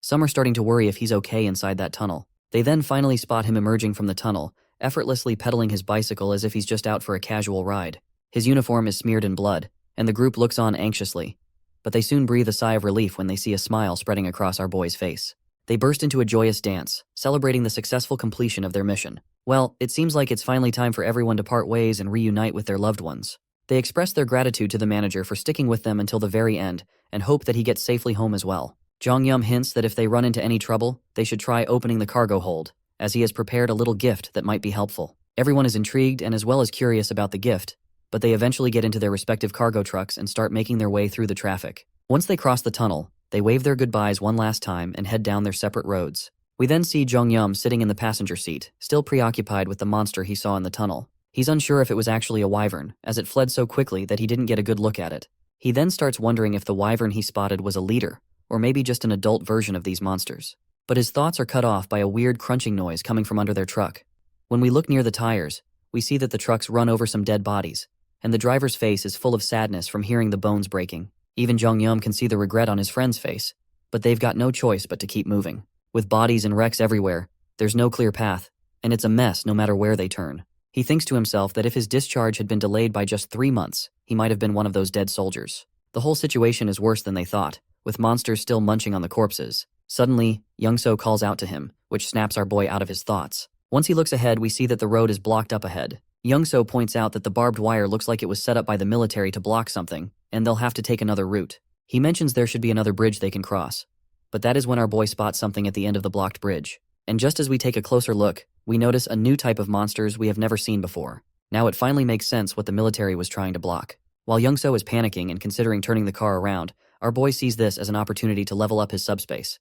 Some are starting to worry if he's okay inside that tunnel. They then finally spot him emerging from the tunnel, effortlessly pedaling his bicycle as if he's just out for a casual ride. His uniform is smeared in blood, and the group looks on anxiously. But they soon breathe a sigh of relief when they see a smile spreading across our boy's face. They burst into a joyous dance, celebrating the successful completion of their mission. Well, it seems like it's finally time for everyone to part ways and reunite with their loved ones. They express their gratitude to the manager for sticking with them until the very end, and hope that he gets safely home as well. Jonghyun hints that if they run into any trouble, they should try opening the cargo hold, as he has prepared a little gift that might be helpful. Everyone is intrigued and as well as curious about the gift, but they eventually get into their respective cargo trucks and start making their way through the traffic. Once they cross the tunnel, they wave their goodbyes one last time and head down their separate roads. We then see Jonghyun sitting in the passenger seat, still preoccupied with the monster he saw in the tunnel. He's unsure if it was actually a wyvern, as it fled so quickly that he didn't get a good look at it. He then starts wondering if the wyvern he spotted was a leader, or maybe just an adult version of these monsters. But his thoughts are cut off by a weird crunching noise coming from under their truck. When we look near the tires, we see that the trucks run over some dead bodies, and the driver's face is full of sadness from hearing the bones breaking. Even Jonghyun can see the regret on his friend's face, but they've got no choice but to keep moving. With bodies and wrecks everywhere, there's no clear path, and it's a mess no matter where they turn. He thinks to himself that if his discharge had been delayed by just 3 months, he might have been one of those dead soldiers. The whole situation is worse than they thought, with monsters still munching on the corpses. Suddenly, Young-so calls out to him, which snaps our boy out of his thoughts. Once he looks ahead, we see that the road is blocked up ahead. Young-so points out that the barbed wire looks like it was set up by the military to block something, and they'll have to take another route. He mentions there should be another bridge they can cross. But that is when our boy spots something at the end of the blocked bridge. And just as we take a closer look, we notice a new type of monsters we have never seen before. Now it finally makes sense what the military was trying to block. While Young-so is panicking and considering turning the car around, our boy sees this as an opportunity to level up his subspace.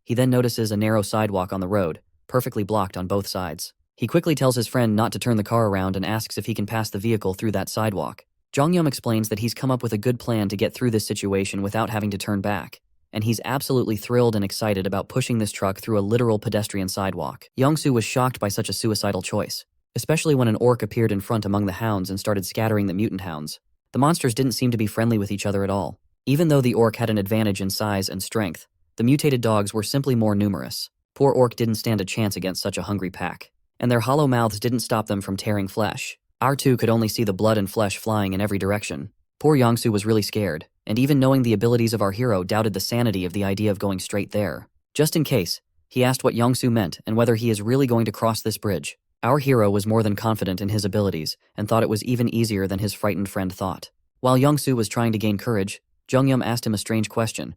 He then notices a narrow sidewalk on the road, perfectly blocked on both sides. He quickly tells his friend not to turn the car around and asks if he can pass the vehicle through that sidewalk. Jonghyun explains that he's come up with a good plan to get through this situation without having to turn back, and he's absolutely thrilled and excited about pushing this truck through a literal pedestrian sidewalk. Young-soo was shocked by such a suicidal choice, especially when an orc appeared in front among the hounds and started scattering the mutant hounds. The monsters didn't seem to be friendly with each other at all. Even though the orc had an advantage in size and strength, the mutated dogs were simply more numerous. Poor Orc didn't stand a chance against such a hungry pack, and their hollow mouths didn't stop them from tearing flesh. Our two could only see the blood and flesh flying in every direction. Poor Yongsu was really scared, and even knowing the abilities of our hero doubted the sanity of the idea of going straight there. Just in case, he asked what Yongsu meant and whether he is really going to cross this bridge. Our hero was more than confident in his abilities and thought it was even easier than his frightened friend thought. While Yongsu was trying to gain courage, Jongyum asked him a strange question.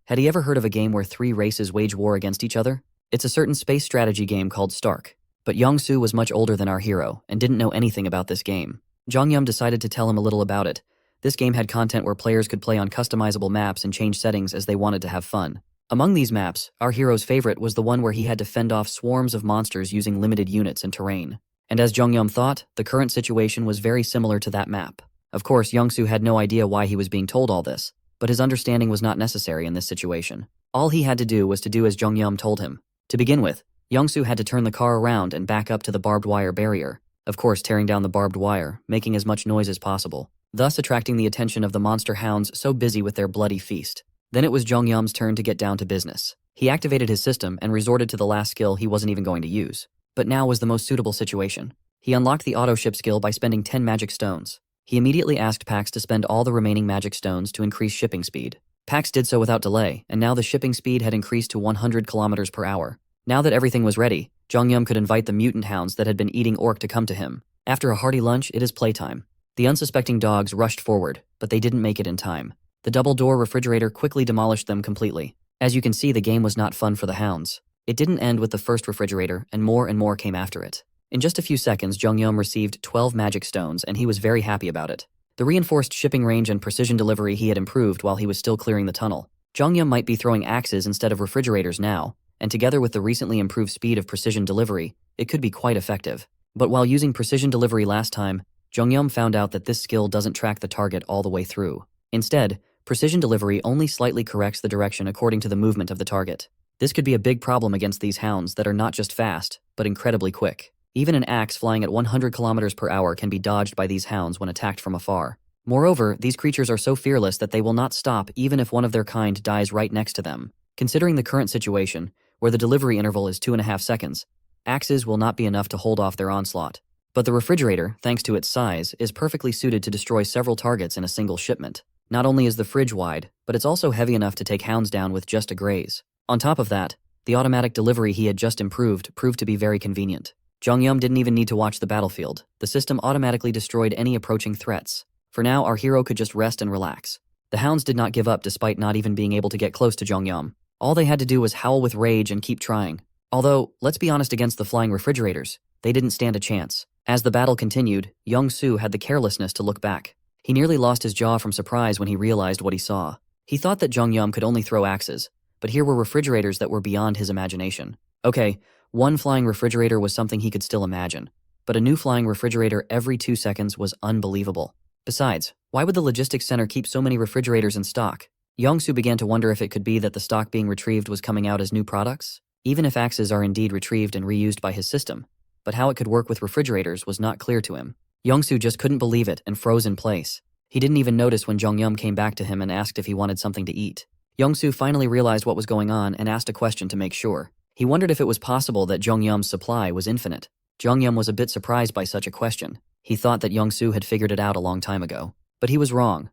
Had he ever heard of a game where 3 races wage war against each other? It's a certain space strategy game called Stark. But Yongsu was much older than our hero and didn't know anything about this game. Jongyum decided to tell him a little about it. This game had content where players could play on customizable maps and change settings as they wanted to have fun. Among these maps, our hero's favorite was the one where he had to fend off swarms of monsters using limited units and terrain. And as Jongyum thought, the current situation was very similar to that map. Of course, Yongsu had no idea why he was being told all this, but his understanding was not necessary in this situation. All he had to do was to do as Jongyum told him. To begin with, Yongsu had to turn the car around and back up to the barbed wire barrier, of course tearing down the barbed wire, making as much noise as possible, thus attracting the attention of the monster hounds so busy with their bloody feast. Then it was Jongyum's turn to get down to business. He activated his system and resorted to the last skill he wasn't even going to use. But now was the most suitable situation. He unlocked the auto ship skill by spending 10 magic stones. He immediately asked Pax to spend all the remaining magic stones to increase shipping speed. Pax did so without delay, and now the shipping speed had increased to 100 kilometers per hour. Now that everything was ready, Jongyum could invite the mutant hounds that had been eating Orc to come to him. After a hearty lunch, it is playtime. The unsuspecting dogs rushed forward, but they didn't make it in time. The double-door refrigerator quickly demolished them completely. As you can see, the game was not fun for the hounds. It didn't end with the first refrigerator, and more came after it. In just a few seconds, Jongyum received 12 magic stones, and he was very happy about it. The reinforced shipping range and precision delivery he had improved while he was still clearing the tunnel. Jongyum might be throwing axes instead of refrigerators now, and together with the recently improved speed of precision delivery, it could be quite effective. But while using precision delivery last time, Jongyum found out that this skill doesn't track the target all the way through. Instead, precision delivery only slightly corrects the direction according to the movement of the target. This could be a big problem against these hounds that are not just fast, but incredibly quick. Even an axe flying at 100 kilometers per hour can be dodged by these hounds when attacked from afar. Moreover, these creatures are so fearless that they will not stop even if one of their kind dies right next to them. Considering the current situation, where the delivery interval is 2.5 seconds, axes will not be enough to hold off their onslaught. But the refrigerator, thanks to its size, is perfectly suited to destroy several targets in a single shipment. Not only is the fridge wide, but it's also heavy enough to take hounds down with just a graze. On top of that, the automatic delivery he had just improved proved to be very convenient. Jongyum didn't even need to watch the battlefield. The system automatically destroyed any approaching threats. For now, our hero could just rest and relax. The hounds did not give up despite not even being able to get close to Jongyum. All they had to do was howl with rage and keep trying. Although, let's be honest, against the flying refrigerators, they didn't stand a chance. As the battle continued, Yongsu had the carelessness to look back. He nearly lost his jaw from surprise when he realized what he saw. He thought that Jongyum could only throw axes, but here were refrigerators that were beyond his imagination. Okay, one flying refrigerator was something he could still imagine, but a new flying refrigerator every 2 seconds was unbelievable. Besides, why would the logistics center keep so many refrigerators in stock? Yongsu began to wonder if it could be that the stock being retrieved was coming out as new products, even if axes are indeed retrieved and reused by his system. But how it could work with refrigerators was not clear to him. Yongsu just couldn't believe it and froze in place. He didn't even notice when Jongyum came back to him and asked if he wanted something to eat. Yongsu finally realized what was going on and asked a question to make sure. He wondered if it was possible that Jongyum's supply was infinite. Jongyum was a bit surprised by such a question. He thought that Yongsu had figured it out a long time ago. But he was wrong.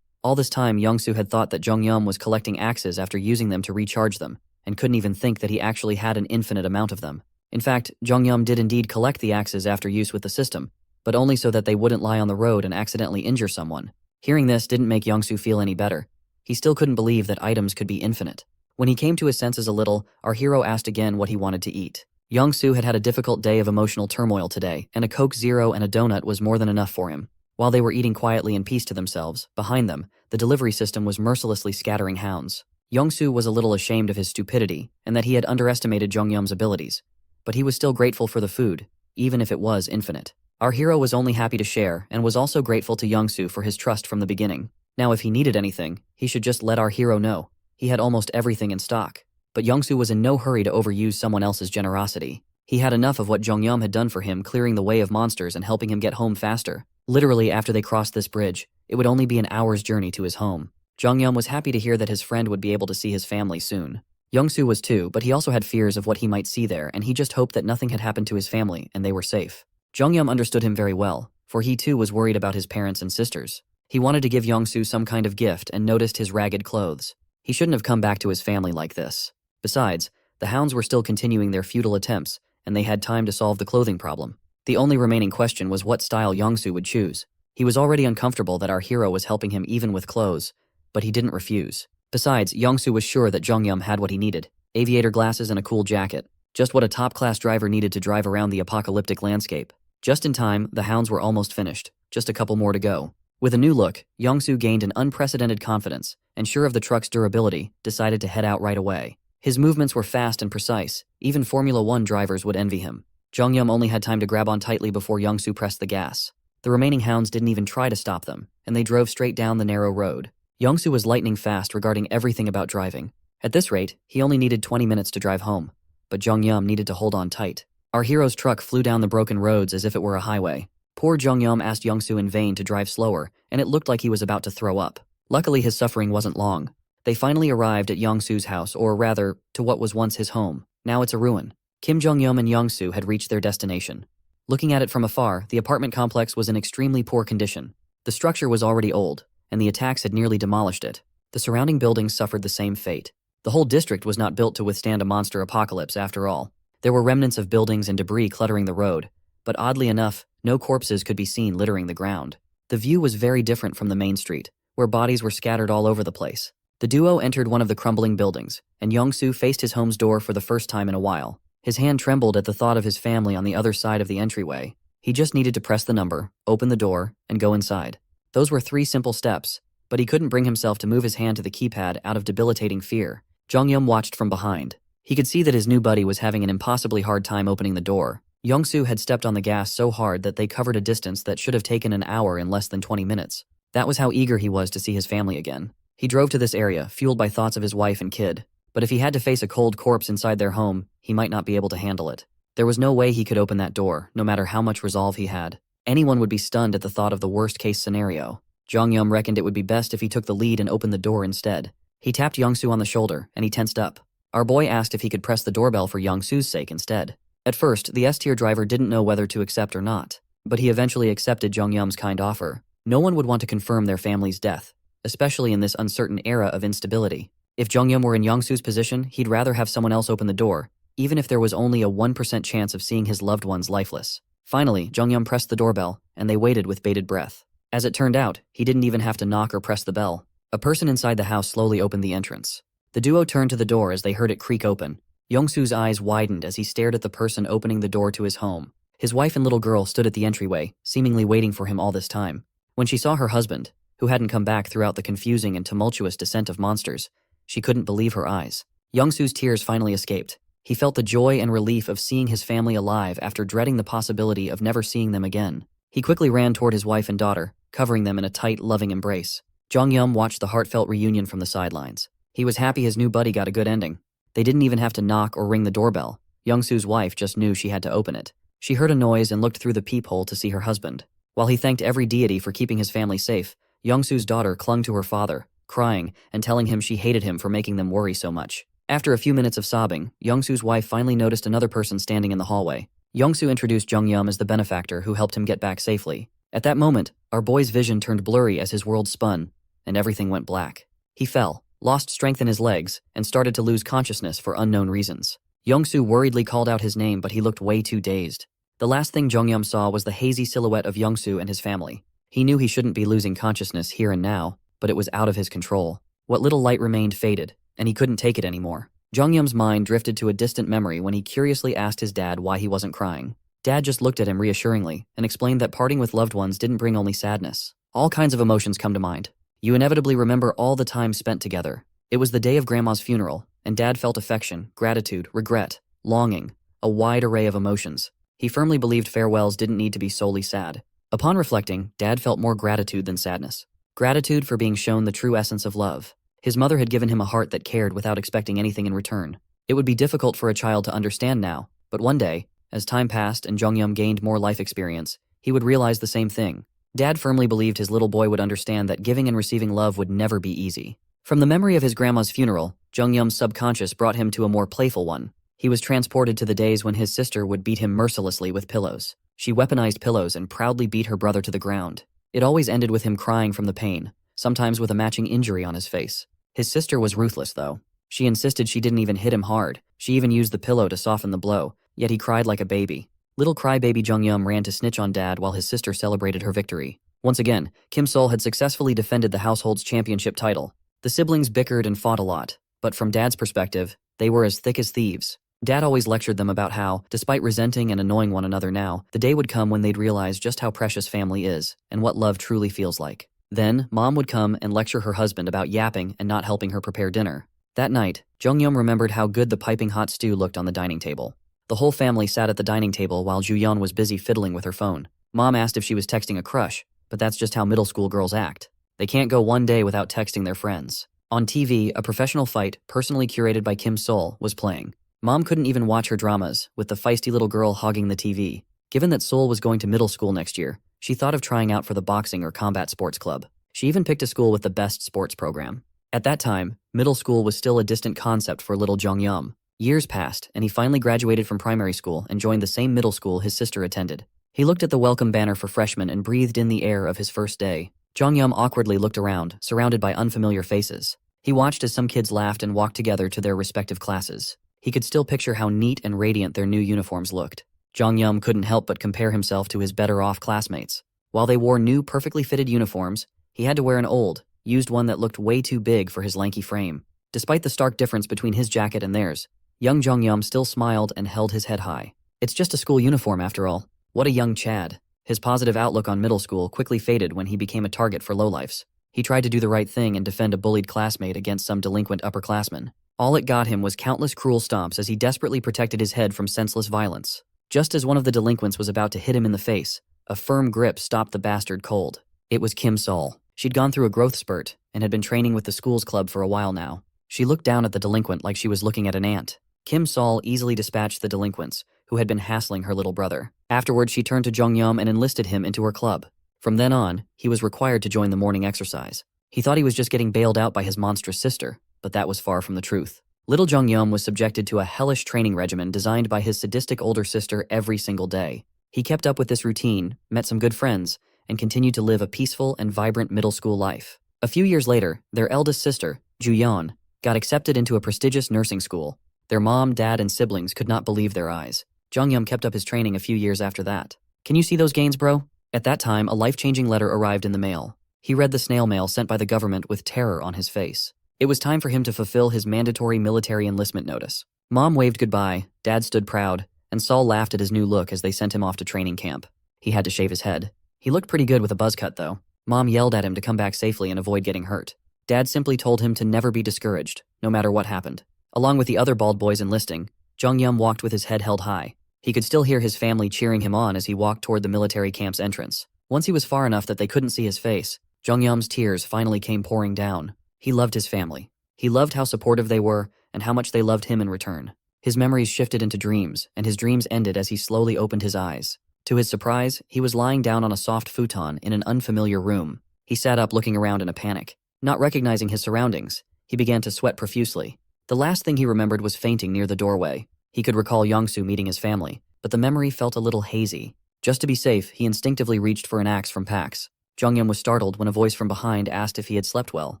All this time, Yongsu had thought that Jongyum was collecting axes after using them to recharge them, and couldn't even think that he actually had an infinite amount of them. In fact, Jongyum did indeed collect the axes after use with the system, but only so that they wouldn't lie on the road and accidentally injure someone. Hearing this didn't make Yongsu feel any better. He still couldn't believe that items could be infinite. When he came to his senses a little, our hero asked again what he wanted to eat. Yongsu had had a difficult day of emotional turmoil today, and a Coke Zero and a donut was more than enough for him. While they were eating quietly in peace to themselves, behind them, the delivery system was mercilessly scattering hounds. Yongsu was a little ashamed of his stupidity and that he had underestimated Jongyum's abilities. But he was still grateful for the food, even if it was infinite. Our hero was only happy to share and was also grateful to Yongsu for his trust from the beginning. Now if he needed anything, he should just let our hero know. He had almost everything in stock. But Yongsu was in no hurry to overuse someone else's generosity. He had enough of what Jongyum had done for him, clearing the way of monsters and helping him get home faster. Literally, after they crossed this bridge, it would only be an hour's journey to his home. Jongyum was happy to hear that his friend would be able to see his family soon. Young-soo was too, but he also had fears of what he might see there, and he just hoped that nothing had happened to his family and they were safe. Jong-yum understood him very well, for he too was worried about his parents and sisters. He wanted to give Young-soo some kind of gift and noticed his ragged clothes. He shouldn't have come back to his family like this. Besides, the hounds were still continuing their futile attempts, and they had time to solve the clothing problem. The only remaining question was what style Young-soo would choose. He was already uncomfortable that our hero was helping him even with clothes, but he didn't refuse. Besides, Young-soo was sure that Jong-yum had what he needed: aviator glasses and a cool jacket. Just what a top-class driver needed to drive around the apocalyptic landscape. Just in time, the hounds were almost finished. Just a couple more to go. With a new look, Young-soo gained an unprecedented confidence, and sure of the truck's durability, decided to head out right away. His movements were fast and precise. Even Formula One drivers would envy him. Jong-yum only had time to grab on tightly before Young-soo pressed the gas. The remaining hounds didn't even try to stop them, and they drove straight down the narrow road. Young-soo was lightning fast regarding everything about driving. At this rate, he only needed 20 minutes to drive home, but Jong-yum needed to hold on tight. Our hero's truck flew down the broken roads as if it were a highway. Poor Jong-yum asked Young-soo in vain to drive slower, and it looked like he was about to throw up. Luckily, his suffering wasn't long. They finally arrived at Young-soo's house, or rather, to what was once his home. Now it's a ruin. Kim Jong-yum and Young-soo had reached their destination. Looking at it from afar, the apartment complex was in extremely poor condition. The structure was already old, and the attacks had nearly demolished it. The surrounding buildings suffered the same fate. The whole district was not built to withstand a monster apocalypse after all. There were remnants of buildings and debris cluttering the road, but oddly enough, no corpses could be seen littering the ground. The view was very different from the main street, where bodies were scattered all over the place. The duo entered one of the crumbling buildings, and Young-soo faced his home's door for the first time in a while. His hand trembled at the thought of his family on the other side of the entryway. He just needed to press the number, open the door, and go inside. Those were 3 simple steps, but he couldn't bring himself to move his hand to the keypad out of debilitating fear. Jong-yum watched from behind. He could see that his new buddy was having an impossibly hard time opening the door. Young-soo had stepped on the gas so hard that they covered a distance that should have taken an hour in less than 20 minutes. That was how eager he was to see his family again. He drove to this area, fueled by thoughts of his wife and kid. But if he had to face a cold corpse inside their home, he might not be able to handle it. There was no way he could open that door, no matter how much resolve he had. Anyone would be stunned at the thought of the worst-case scenario. Jong-yum reckoned it would be best if he took the lead and opened the door instead. He tapped Young-soo on the shoulder, and he tensed up. Our boy asked if he could press the doorbell for Young-soo's sake instead. At first, the S-tier driver didn't know whether to accept or not, but he eventually accepted Jong-yum's kind offer. No one would want to confirm their family's death, especially in this uncertain era of instability. If Jong-yum were in Young-soo's position, he'd rather have someone else open the door, even if there was only a 1% chance of seeing his loved ones lifeless. Finally, Jong-yum pressed the doorbell, and they waited with bated breath. As it turned out, he didn't even have to knock or press the bell. A person inside the house slowly opened the entrance. The duo turned to the door as they heard it creak open. Young-soo's eyes widened as he stared at the person opening the door to his home. His wife and little girl stood at the entryway, seemingly waiting for him all this time. When she saw her husband, who hadn't come back throughout the confusing and tumultuous descent of monsters, she couldn't believe her eyes. Young-soo's tears finally escaped. He felt the joy and relief of seeing his family alive after dreading the possibility of never seeing them again. He quickly ran toward his wife and daughter, covering them in a tight, loving embrace. Jong-yum watched the heartfelt reunion from the sidelines. He was happy his new buddy got a good ending. They didn't even have to knock or ring the doorbell. Young-soo's wife just knew she had to open it. She heard a noise and looked through the peephole to see her husband. While he thanked every deity for keeping his family safe, Young-soo's daughter clung to her father, crying and telling him she hated him for making them worry so much. After a few minutes of sobbing, Young-soo's wife finally noticed another person standing in the hallway. Young-soo introduced Jong-yum as the benefactor who helped him get back safely. At that moment, our boy's vision turned blurry as his world spun, and everything went black. He fell, lost strength in his legs, and started to lose consciousness for unknown reasons. Young-soo worriedly called out his name, but he looked way too dazed. The last thing Jong-yum saw was the hazy silhouette of Young-soo and his family. He knew he shouldn't be losing consciousness here and now, but it was out of his control. What little light remained faded, and he couldn't take it anymore. Jong-yum's mind drifted to a distant memory when he curiously asked his dad why he wasn't crying. Dad just looked at him reassuringly and explained that parting with loved ones didn't bring only sadness. All kinds of emotions come to mind. You inevitably remember all the time spent together. It was the day of Grandma's funeral, and Dad felt affection, gratitude, regret, longing, a wide array of emotions. He firmly believed farewells didn't need to be solely sad. Upon reflecting, Dad felt more gratitude than sadness. Gratitude for being shown the true essence of love. His mother had given him a heart that cared without expecting anything in return. It would be difficult for a child to understand now, but one day, as time passed and Jong-yum gained more life experience, he would realize the same thing. Dad firmly believed his little boy would understand that giving and receiving love would never be easy. From the memory of his grandma's funeral, Jung-yum's subconscious brought him to a more playful one. He was transported to the days when his sister would beat him mercilessly with pillows. She weaponized pillows and proudly beat her brother to the ground. It always ended with him crying from the pain, sometimes with a matching injury on his face. His sister was ruthless, though. She insisted she didn't even hit him hard. She even used the pillow to soften the blow, yet he cried like a baby. Little crybaby Jung-yum ran to snitch on Dad while his sister celebrated her victory. Once again, Kim Sol had successfully defended the household's championship title. The siblings bickered and fought a lot, but from Dad's perspective, they were as thick as thieves. Dad always lectured them about how, despite resenting and annoying one another now, the day would come when they'd realize just how precious family is and what love truly feels like. Then, Mom would come and lecture her husband about yapping and not helping her prepare dinner. That night, Jung-yum remembered how good the piping hot stew looked on the dining table. The whole family sat at the dining table while Ju-yeon was busy fiddling with her phone. Mom asked if she was texting a crush, but that's just how middle school girls act. They can't go one day without texting their friends. On TV, a professional fight, personally curated by Kim Sol, was playing. Mom couldn't even watch her dramas, with the feisty little girl hogging the TV. Given that Sol was going to middle school next year, she thought of trying out for the boxing or combat sports club. She even picked a school with the best sports program. At that time, middle school was still a distant concept for little Jung-yum. Years passed, and he finally graduated from primary school and joined the same middle school his sister attended. He looked at the welcome banner for freshmen and breathed in the air of his first day. Jung-yum awkwardly looked around, surrounded by unfamiliar faces. He watched as some kids laughed and walked together to their respective classes. He could still picture how neat and radiant their new uniforms looked. Jung-yum couldn't help but compare himself to his better-off classmates. While they wore new, perfectly fitted uniforms, he had to wear an old, used one that looked way too big for his lanky frame. Despite the stark difference between his jacket and theirs, young Jung-yum still smiled and held his head high. It's just a school uniform after all. What a young Chad. His positive outlook on middle school quickly faded when he became a target for lowlifes. He tried to do the right thing and defend a bullied classmate against some delinquent upperclassman. All it got him was countless cruel stomps as he desperately protected his head from senseless violence. Just as one of the delinquents was about to hit him in the face, a firm grip stopped the bastard cold. It was Kim Sol. She'd gone through a growth spurt and had been training with the school's club for a while now. She looked down at the delinquent like she was looking at an ant. Kim Sol easily dispatched the delinquents, who had been hassling her little brother. Afterwards, she turned to Jung-yum and enlisted him into her club. From then on, he was required to join the morning exercise. He thought he was just getting bailed out by his monstrous sister, but that was far from the truth. Little Jung-yum was subjected to a hellish training regimen designed by his sadistic older sister every single day. He kept up with this routine, met some good friends, and continued to live a peaceful and vibrant middle school life. A few years later, their eldest sister, Ju-yeon, got accepted into a prestigious nursing school. Their mom, dad, and siblings could not believe their eyes. Jung-yum kept up his training a few years after that. Can you see those gains, bro? At that time, a life-changing letter arrived in the mail. He read the snail mail sent by the government with terror on his face. It was time for him to fulfill his mandatory military enlistment notice. Mom waved goodbye, Dad stood proud, and Saul laughed at his new look as they sent him off to training camp. He had to shave his head. He looked pretty good with a buzz cut, though. Mom yelled at him to come back safely and avoid getting hurt. Dad simply told him to never be discouraged, no matter what happened. Along with the other bald boys enlisting, Jung-yum walked with his head held high. He could still hear his family cheering him on as he walked toward the military camp's entrance. Once he was far enough that they couldn't see his face, Jung-yum's tears finally came pouring down. He loved his family. He loved how supportive they were and how much they loved him in return. His memories shifted into dreams, and his dreams ended as he slowly opened his eyes. To his surprise, he was lying down on a soft futon in an unfamiliar room. He sat up looking around in a panic. Not recognizing his surroundings, he began to sweat profusely. The last thing he remembered was fainting near the doorway. He could recall Yongsoo meeting his family, but the memory felt a little hazy. Just to be safe, he instinctively reached for an axe from Pax. Jung-yum was startled when a voice from behind asked if he had slept well.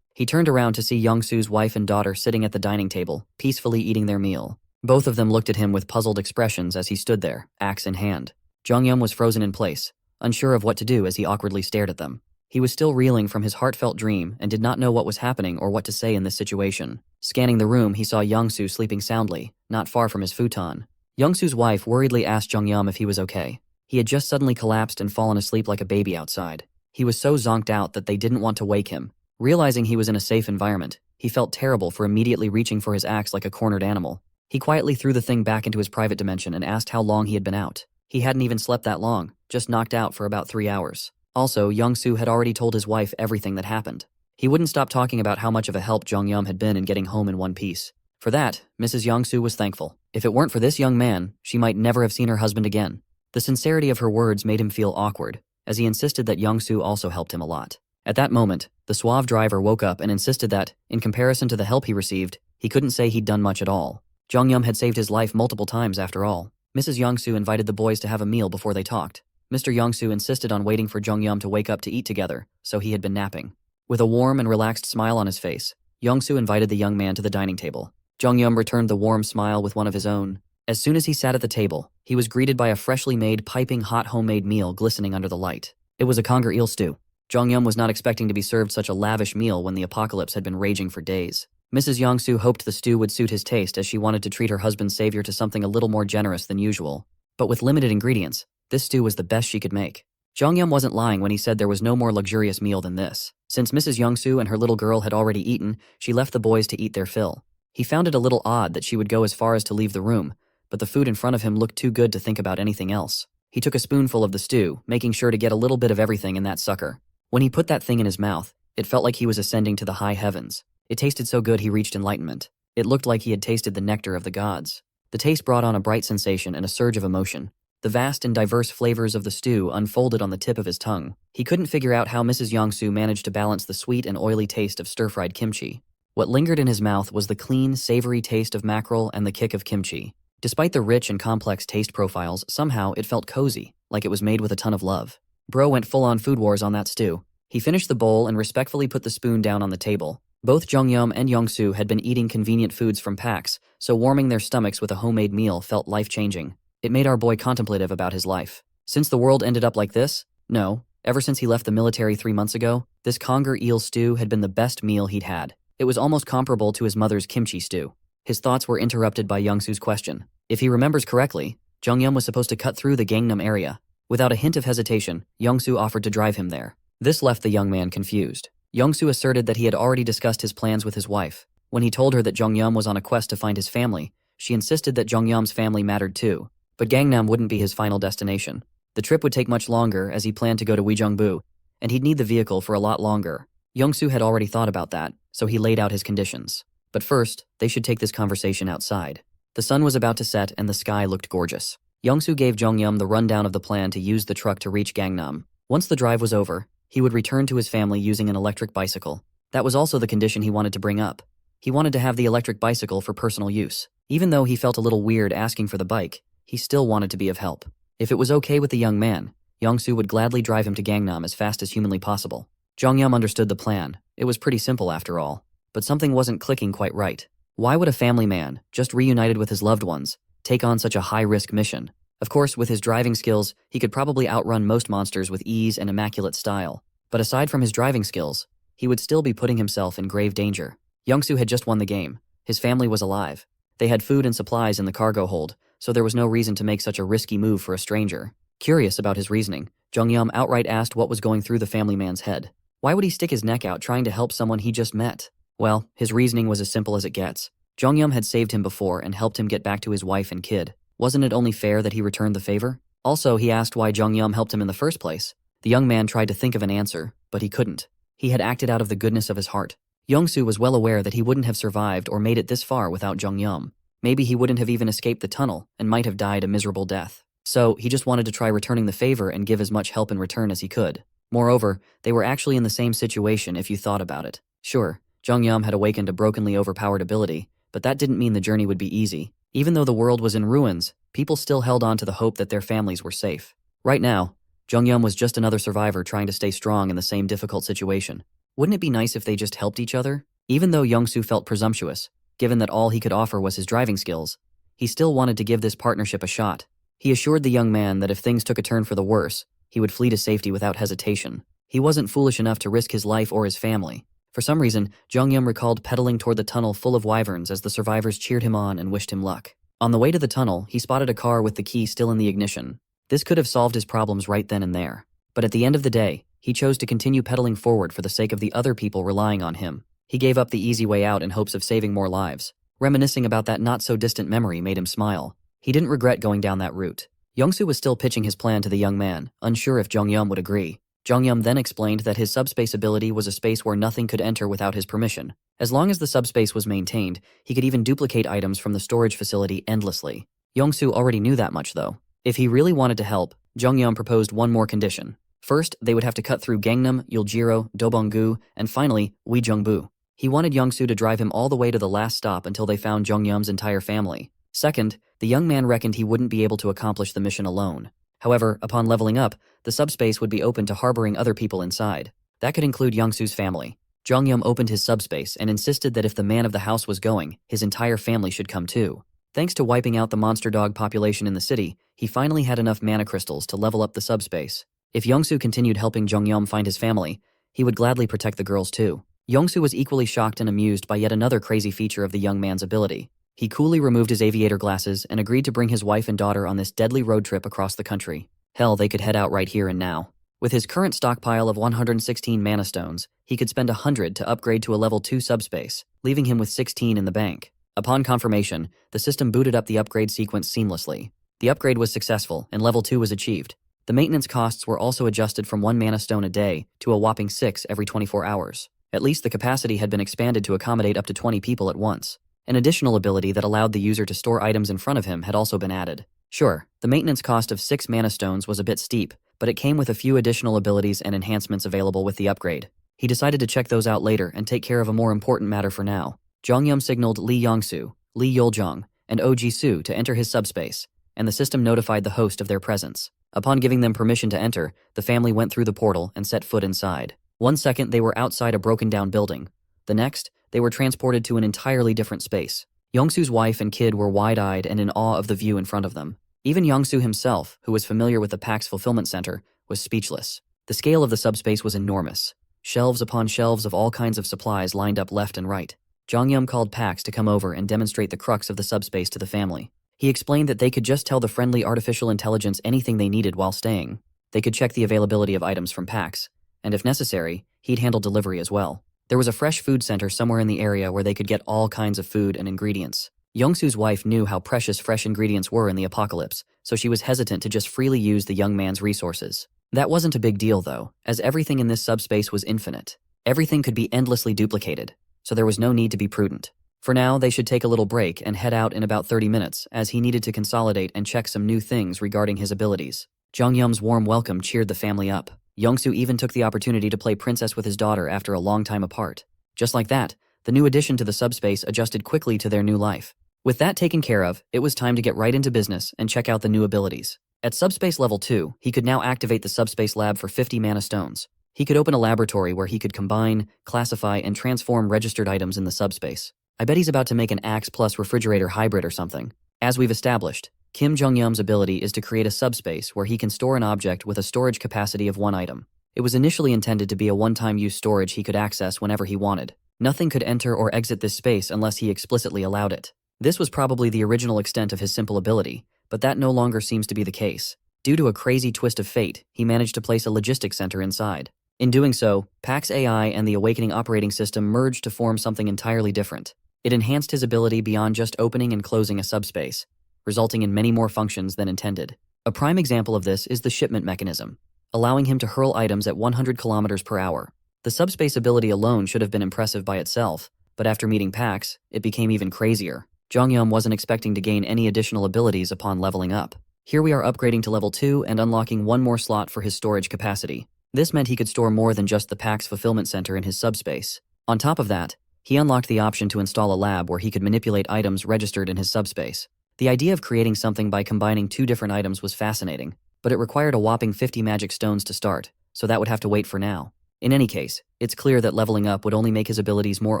He turned around to see Yongsoo's wife and daughter sitting at the dining table, peacefully eating their meal. Both of them looked at him with puzzled expressions as he stood there, axe in hand. Jung-yum was frozen in place, unsure of what to do as he awkwardly stared at them. He was still reeling from his heartfelt dream and did not know what was happening or what to say in this situation. Scanning the room, he saw Yongsoo sleeping soundly, not far from his futon. Yongsoo's wife worriedly asked Jung-yum if he was okay. He had just suddenly collapsed and fallen asleep like a baby outside. He was so zonked out that they didn't want to wake him. Realizing he was in a safe environment, he felt terrible for immediately reaching for his axe like a cornered animal. He quietly threw the thing back into his private dimension and asked how long he had been out. He hadn't even slept that long, just knocked out for about 3 hours. Also, Yongsoo had already told his wife everything that happened. He wouldn't stop talking about how much of a help Jung-yum had been in getting home in one piece. For that, Mrs. Yongsoo was thankful. If it weren't for this young man, she might never have seen her husband again. The sincerity of her words made him feel awkward, as he insisted that Yongsoo also helped him a lot. At that moment, the suave driver woke up and insisted that, in comparison to the help he received, He couldn't say he'd done much at all. Jongyum had saved his life multiple times after all. Mrs. Yongsu invited the boys to have a meal before they talked. Mr. Yongsu insisted on waiting for Jongyum to wake up to eat together, so he had been napping. With a warm and relaxed smile on his face, Yongsu invited the young man to the dining table. Jongyum returned the warm smile with one of his own. As soon as he sat at the table, he was greeted by a freshly made, piping hot homemade meal glistening under the light. It was a conger eel stew. Jongyum was not expecting to be served such a lavish meal when the apocalypse had been raging for days. Mrs. Yongsu hoped the stew would suit his taste as she wanted to treat her husband's savior to something a little more generous than usual. But with limited ingredients, this stew was the best she could make. Jongyum wasn't lying when he said there was no more luxurious meal than this. Since Mrs. Yongsu and her little girl had already eaten, she left the boys to eat their fill. He found it a little odd that she would go as far as to leave the room, but the food in front of him looked too good to think about anything else. He took a spoonful of the stew, making sure to get a little bit of everything in that sucker. When he put that thing in his mouth, it felt like he was ascending to the high heavens. It tasted so good he reached enlightenment. It looked like he had tasted the nectar of the gods. The taste brought on a bright sensation and a surge of emotion. The vast and diverse flavors of the stew unfolded on the tip of his tongue. He couldn't figure out how Mrs. Yongsu managed to balance the sweet and oily taste of stir-fried kimchi. What lingered in his mouth was the clean, savory taste of mackerel and the kick of kimchi. Despite the rich and complex taste profiles, somehow it felt cozy, like it was made with a ton of love. Bro went full-on food wars on that stew. He finished the bowl and respectfully put the spoon down on the table. Both Jongyum and Yongsu had been eating convenient foods from packs, so warming their stomachs with a homemade meal felt life-changing. It made our boy contemplative about his life. Since the world ended up like this? No. Ever since he left the military 3 months ago, this conger eel stew had been the best meal he'd had. It was almost comparable to his mother's kimchi stew. His thoughts were interrupted by Yongsu's question. If he remembers correctly, Jongyum was supposed to cut through the Gangnam area. Without a hint of hesitation, Yongsu offered to drive him there. This left the young man confused. Yongsu asserted that he had already discussed his plans with his wife. When he told her that Jongyum was on a quest to find his family, she insisted that Jongyum's family mattered too. But Gangnam wouldn't be his final destination. The trip would take much longer as he planned to go to Uijeongbu, and he'd need the vehicle for a lot longer. Yongsu had already thought about that, so he laid out his conditions. But first, they should take this conversation outside. The sun was about to set and the sky looked gorgeous. Yongsu gave Jongyum the rundown of the plan to use the truck to reach Gangnam. Once the drive was over, he would return to his family using an electric bicycle. That was also the condition he wanted to bring up. He wanted to have the electric bicycle for personal use. Even though he felt a little weird asking for the bike, he still wanted to be of help. If it was okay with the young man, Yongsu would gladly drive him to Gangnam as fast as humanly possible. Jongyum understood the plan. It was pretty simple after all. But something wasn't clicking quite right. Why would a family man, just reunited with his loved ones, take on such a high-risk mission? Of course, with his driving skills, he could probably outrun most monsters with ease and immaculate style. But aside from his driving skills, he would still be putting himself in grave danger. Yongsu had just won the game. His family was alive. They had food and supplies in the cargo hold, so there was no reason to make such a risky move for a stranger. Curious about his reasoning, Jongyum outright asked what was going through the family man's head. Why would he stick his neck out trying to help someone he just met? Well, his reasoning was as simple as it gets. Jongyum had saved him before and helped him get back to his wife and kid. Wasn't it only fair that he returned the favor? Also, he asked why Jongyum helped him in the first place. The young man tried to think of an answer, but he couldn't. He had acted out of the goodness of his heart. Yongsu was well aware that he wouldn't have survived or made it this far without Jongyum. Maybe he wouldn't have even escaped the tunnel and might have died a miserable death. So, he just wanted to try returning the favor and give as much help in return as he could. Moreover, they were actually in the same situation if you thought about it. Sure, Jongyum had awakened a brokenly overpowered ability, but that didn't mean the journey would be easy. Even though the world was in ruins, people still held on to the hope that their families were safe. Right now, Jongyum was just another survivor trying to stay strong in the same difficult situation. Wouldn't it be nice if they just helped each other? Even though Yongsu felt presumptuous, given that all he could offer was his driving skills, he still wanted to give this partnership a shot. He assured the young man that if things took a turn for the worse, he would flee to safety without hesitation. He wasn't foolish enough to risk his life or his family. For some reason, Jongyum recalled pedaling toward the tunnel full of wyverns as the survivors cheered him on and wished him luck. On the way to the tunnel, he spotted a car with the key still in the ignition. This could have solved his problems right then and there. But at the end of the day, he chose to continue pedaling forward for the sake of the other people relying on him. He gave up the easy way out in hopes of saving more lives. Reminiscing about that not-so-distant memory made him smile. He didn't regret going down that route. Yongsu was still pitching his plan to the young man, unsure if Jongyum would agree. Jongyum then explained that his subspace ability was a space where nothing could enter without his permission. As long as the subspace was maintained, he could even duplicate items from the storage facility endlessly. Yongsu already knew that much though. If he really wanted to help, Jongyum proposed one more condition. First, they would have to cut through Gangnam, Uljiro, Dobonggu, and finally, Uijeongbu. He wanted Young-soo to drive him all the way to the last stop until they found Jong-yeom's entire family. Second, the young man reckoned he wouldn't be able to accomplish the mission alone. However, upon leveling up, the subspace would be open to harboring other people inside. That could include Young-soo's family. Jong-yeom opened his subspace and insisted that if the man of the house was going, his entire family should come too. Thanks to wiping out the monster dog population in the city, he finally had enough mana crystals to level up the subspace. If Young-soo continued helping Jong-yeom find his family, he would gladly protect the girls too. Young-soo was equally shocked and amused by yet another crazy feature of the young man's ability. He coolly removed his aviator glasses and agreed to bring his wife and daughter on this deadly road trip across the country. Hell, they could head out right here and now. With his current stockpile of 116 mana stones, he could spend 100 to upgrade to a level 2 subspace, leaving him with 16 in the bank. Upon confirmation, the system booted up the upgrade sequence seamlessly. The upgrade was successful, and level 2 was achieved. The maintenance costs were also adjusted from 1 mana stone a day to a whopping 6 every 24 hours. At least the capacity had been expanded to accommodate up to 20 people at once. An additional ability that allowed the user to store items in front of him had also been added. Sure, the maintenance cost of 6 mana stones was a bit steep, but it came with a few additional abilities and enhancements available with the upgrade. He decided to check those out later and take care of a more important matter for now. Jong-yeom signaled Lee Yong-soo, Lee Yul-jong, and Oh Ji-soo to enter his subspace, and the system notified the host of their presence. Upon giving them permission to enter, the family went through the portal and set foot inside. 1 second, they were outside a broken-down building. The next, they were transported to an entirely different space. Young-soo's wife and kid were wide-eyed and in awe of the view in front of them. Even Young-soo himself, who was familiar with the PAX fulfillment center, was speechless. The scale of the subspace was enormous. Shelves upon shelves of all kinds of supplies lined up left and right. Jong-yeom called PAX to come over and demonstrate the crux of the subspace to the family. He explained that they could just tell the friendly artificial intelligence anything they needed while staying. They could check the availability of items from PAX, and if necessary, he'd handle delivery as well. There was a fresh food center somewhere in the area where they could get all kinds of food and ingredients. Young-soo's wife knew how precious fresh ingredients were in the apocalypse, so she was hesitant to just freely use the young man's resources. That wasn't a big deal though, as everything in this subspace was infinite. Everything could be endlessly duplicated, so there was no need to be prudent. For now, they should take a little break and head out in about 30 minutes, as he needed to consolidate and check some new things regarding his abilities. Jong-yeom's warm welcome cheered the family up. Young-soo even took the opportunity to play princess with his daughter after a long time apart. Just like that, the new addition to the subspace adjusted quickly to their new life. With that taken care of, it was time to get right into business and check out the new abilities. At subspace level 2, he could now activate the subspace lab for 50 mana stones. He could open a laboratory where he could combine, classify, and transform registered items in the subspace. I bet he's about to make an axe plus refrigerator hybrid or something. As we've established, Kim Jong-yeom's ability is to create a subspace where he can store an object with a storage capacity of 1 item. It was initially intended to be a one-time use storage he could access whenever he wanted. Nothing could enter or exit this space unless he explicitly allowed it. This was probably the original extent of his simple ability, but that no longer seems to be the case. Due to a crazy twist of fate, he managed to place a logistics center inside. In doing so, PAX AI and the Awakening operating system merged to form something entirely different. It enhanced his ability beyond just opening and closing a subspace, resulting in many more functions than intended. A prime example of this is the shipment mechanism, allowing him to hurl items at 100 kilometers per hour. The subspace ability alone should have been impressive by itself, but after meeting PAX, it became even crazier. Jong-yeom wasn't expecting to gain any additional abilities upon leveling up. Here we are upgrading to level 2 and unlocking 1 more slot for his storage capacity. This meant he could store more than just the PAX fulfillment center in his subspace. On top of that, he unlocked the option to install a lab where he could manipulate items registered in his subspace. The idea of creating something by combining 2 different items was fascinating, but it required a whopping 50 magic stones to start, so that would have to wait for now. In any case, it's clear that leveling up would only make his abilities more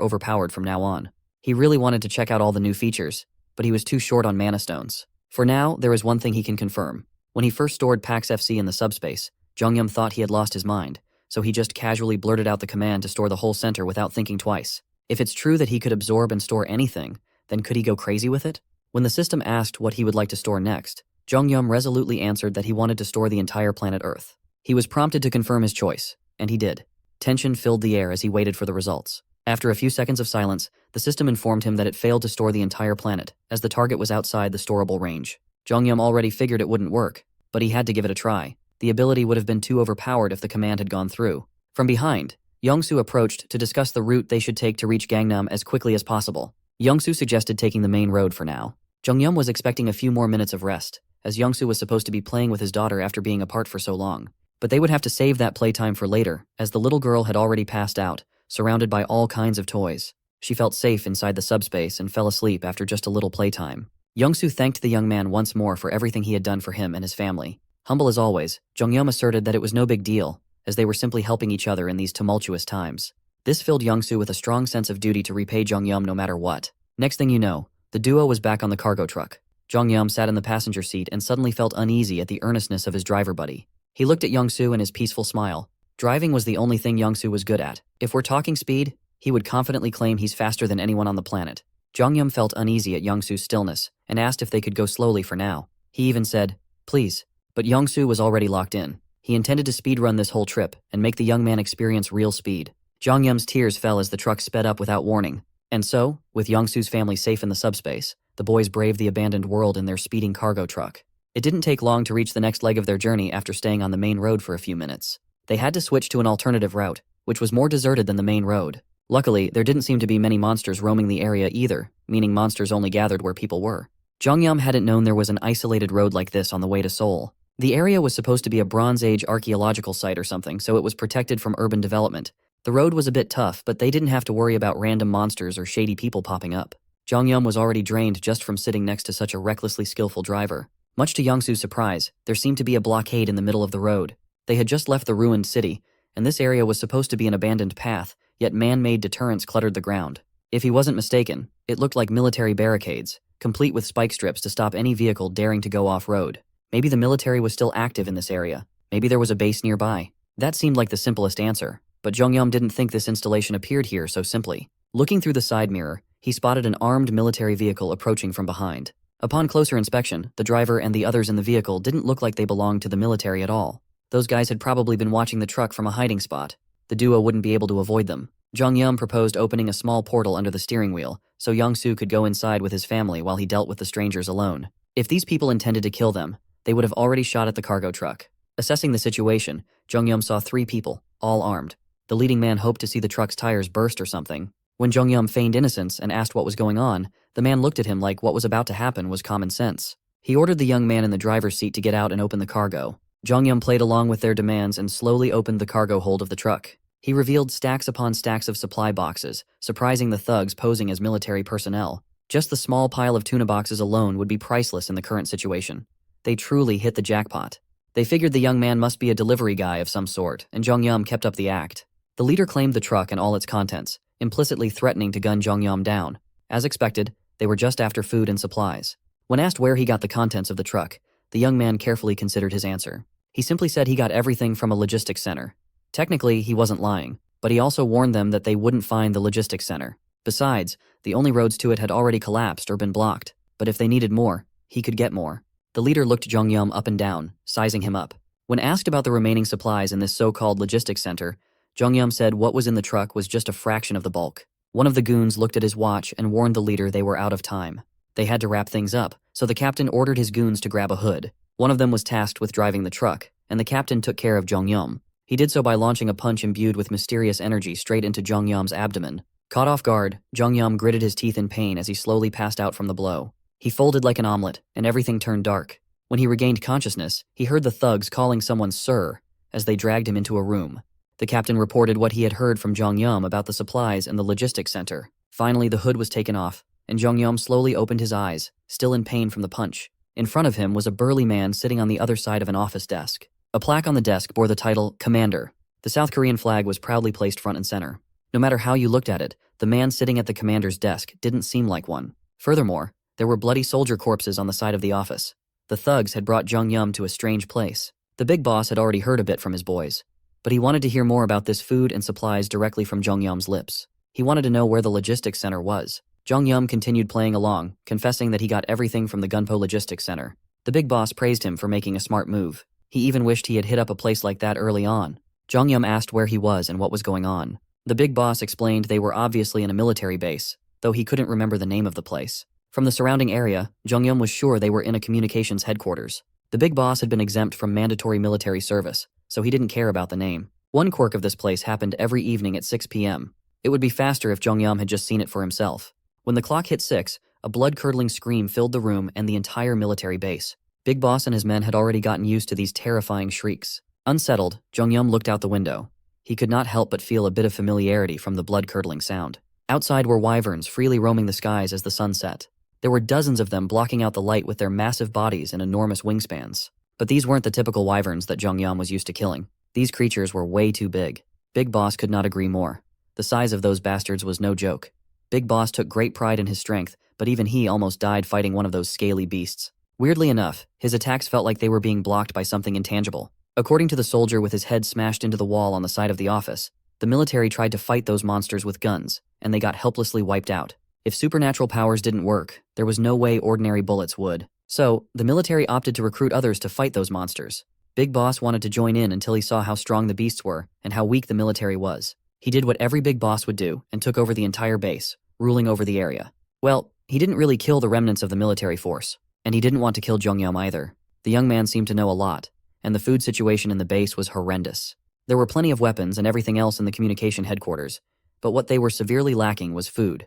overpowered from now on. He really wanted to check out all the new features, but he was too short on mana stones. For now, there is one thing he can confirm. When he first stored PAX FC in the subspace, Jong-yeom thought he had lost his mind, so he just casually blurted out the command to store the whole center without thinking twice. If it's true that he could absorb and store anything, then could he go crazy with it? When the system asked what he would like to store next, Jong-yeom resolutely answered that he wanted to store the entire planet Earth. He was prompted to confirm his choice, and he did. Tension filled the air as he waited for the results. After a few seconds of silence, the system informed him that it failed to store the entire planet, as the target was outside the storable range. Jong-yeom already figured it wouldn't work, but he had to give it a try. The ability would have been too overpowered if the command had gone through. From behind, Young-soo approached to discuss the route they should take to reach Gangnam as quickly as possible. Young-soo suggested taking the main road for now. Jong-yeom was expecting a few more minutes of rest, as Young-soo was supposed to be playing with his daughter after being apart for so long. But they would have to save that playtime for later, as the little girl had already passed out, surrounded by all kinds of toys. She felt safe inside the subspace and fell asleep after just a little playtime. Young-soo thanked the young man once more for everything he had done for him and his family. Humble as always, Jong-yeom asserted that it was no big deal, as they were simply helping each other in these tumultuous times. This filled Young-soo with a strong sense of duty to repay Jong-yeom no matter what. Next thing you know, the duo was back on the cargo truck. Jong-yeom sat in the passenger seat and suddenly felt uneasy at the earnestness of his driver buddy. He looked at Young-soo and his peaceful smile. Driving was the only thing Young-soo was good at. If we're talking speed, he would confidently claim he's faster than anyone on the planet. Jong-yeom felt uneasy at Young-soo's stillness and asked if they could go slowly for now. He even said, "Please." But Young-soo was already locked in. He intended to speedrun this whole trip and make the young man experience real speed. Jong-yeom's tears fell as the truck sped up without warning. And so, with Young-soo's family safe in the subspace, the boys braved the abandoned world in their speeding cargo truck. It didn't take long to reach the next leg of their journey after staying on the main road for a few minutes. They had to switch to an alternative route, which was more deserted than the main road. Luckily, there didn't seem to be many monsters roaming the area either, meaning monsters only gathered where people were. Jong-yeom hadn't known there was an isolated road like this on the way to Seoul. The area was supposed to be a Bronze Age archaeological site or something, so it was protected from urban development. The road was a bit tough, but they didn't have to worry about random monsters or shady people popping up. Jong-yeom was already drained just from sitting next to such a recklessly skillful driver. Much to Young-soo's surprise, there seemed to be a blockade in the middle of the road. They had just left the ruined city, and this area was supposed to be an abandoned path, yet man-made deterrents cluttered the ground. If he wasn't mistaken, it looked like military barricades, complete with spike strips to stop any vehicle daring to go off-road. Maybe the military was still active in this area. Maybe there was a base nearby. That seemed like the simplest answer, but Jong-yeom didn't think this installation appeared here so simply. Looking through the side mirror, he spotted an armed military vehicle approaching from behind. Upon closer inspection, the driver and the others in the vehicle didn't look like they belonged to the military at all. Those guys had probably been watching the truck from a hiding spot. The duo wouldn't be able to avoid them. Jong-yeom proposed opening a small portal under the steering wheel, so Young-soo could go inside with his family while he dealt with the strangers alone. If these people intended to kill them, they would have already shot at the cargo truck. Assessing the situation, Jong-yeom saw 3 people, all armed. The leading man hoped to see the truck's tires burst or something. When Jong-yeom feigned innocence and asked what was going on, the man looked at him like what was about to happen was common sense. He ordered the young man in the driver's seat to get out and open the cargo. Jong-yeom played along with their demands and slowly opened the cargo hold of the truck. He revealed stacks upon stacks of supply boxes, surprising the thugs posing as military personnel. Just the small pile of tuna boxes alone would be priceless in the current situation. They truly hit the jackpot. They figured the young man must be a delivery guy of some sort, and Jong-yeom kept up the act. The leader claimed the truck and all its contents, implicitly threatening to gun Jong-yeom down. As expected, they were just after food and supplies. When asked where he got the contents of the truck, the young man carefully considered his answer. He simply said he got everything from a logistics center. Technically, he wasn't lying, but he also warned them that they wouldn't find the logistics center. Besides, the only roads to it had already collapsed or been blocked, but if they needed more, he could get more. The leader looked Jong-yeom up and down, sizing him up. When asked about the remaining supplies in this so-called logistics center, Jong-yeom said what was in the truck was just a fraction of the bulk. One of the goons looked at his watch and warned the leader they were out of time. They had to wrap things up, so the captain ordered his goons to grab a hood. One of them was tasked with driving the truck, and the captain took care of Jong-yeom. He did so by launching a punch imbued with mysterious energy straight into Jong-yeom's abdomen. Caught off guard, Jong-yeom gritted his teeth in pain as he slowly passed out from the blow. He folded like an omelet, and everything turned dark. When he regained consciousness, he heard the thugs calling someone "Sir" as they dragged him into a room. The captain reported what he had heard from Jong-yeom about the supplies in the logistics center. Finally, the hood was taken off, and Jong-yeom slowly opened his eyes, still in pain from the punch. In front of him was a burly man sitting on the other side of an office desk. A plaque on the desk bore the title, Commander. The South Korean flag was proudly placed front and center. No matter how you looked at it, the man sitting at the commander's desk didn't seem like one. Furthermore, there were bloody soldier corpses on the side of the office. The thugs had brought Jong-yeom to a strange place. The big boss had already heard a bit from his boys, but he wanted to hear more about this food and supplies directly from Jong-yeom's lips. He wanted to know where the logistics center was. Jong-yeom continued playing along, confessing that he got everything from the Gunpo Logistics Center. The big boss praised him for making a smart move. He even wished he had hit up a place like that early on. Jong-yeom asked where he was and what was going on. The big boss explained they were obviously in a military base, though he couldn't remember the name of the place. From the surrounding area, Jong-yeom was sure they were in a communications headquarters. The big boss had been exempt from mandatory military service, so he didn't care about the name. One quirk of this place happened every evening at 6 p.m. It would be faster if Jong-yeom had just seen it for himself. When the clock hit 6, a blood-curdling scream filled the room and the entire military base. Big Boss and his men had already gotten used to these terrifying shrieks. Unsettled, Jong-yeom looked out the window. he could not help but feel a bit of familiarity from the blood-curdling sound. Outside were wyverns freely roaming the skies as the sun set. There were dozens of them blocking out the light with their massive bodies and enormous wingspans. But these weren't the typical wyverns that Jongyam was used to killing. These creatures were way too big. Big Boss could not agree more. The size of those bastards was no joke. Big Boss took great pride in his strength, but even he almost died fighting one of those scaly beasts. Weirdly enough, his attacks felt like they were being blocked by something intangible. According to the soldier with his head smashed into the wall on the side of the office, the military tried to fight those monsters with guns, and they got helplessly wiped out. If supernatural powers didn't work, there was no way ordinary bullets would. So, the military opted to recruit others to fight those monsters. Big Boss wanted to join in until he saw how strong the beasts were and how weak the military was. He did what every big boss would do and took over the entire base, ruling over the area. Well, he didn't really kill the remnants of the military force, and he didn't want to kill Jongyam either. The young man seemed to know a lot, and the food situation in the base was horrendous. There were plenty of weapons and everything else in the communication headquarters, but what they were severely lacking was food.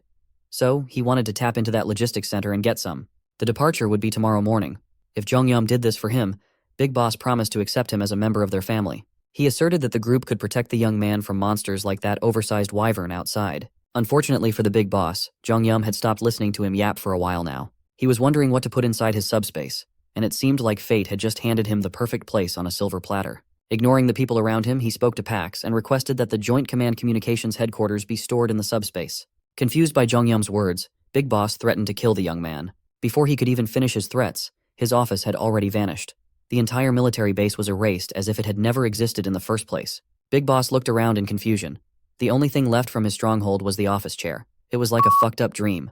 So, he wanted to tap into that logistics center and get some. The departure would be tomorrow morning. If Jongyam did this for him, Big Boss promised to accept him as a member of their family. He asserted that the group could protect the young man from monsters like that oversized wyvern outside. Unfortunately for the Big Boss, Jongyam had stopped listening to him yap for a while now. He was wondering what to put inside his subspace, and it seemed like fate had just handed him the perfect place on a silver platter. Ignoring the people around him, he spoke to Pax and requested that the Joint Command Communications headquarters be stored in the subspace. Confused by Jongyam's words, Big Boss threatened to kill the young man. Before he could even finish his threats, his office had already vanished. The entire military base was erased as if it had never existed in the first place. Big Boss looked around in confusion. The only thing left from his stronghold was the office chair. It was like a fucked up dream.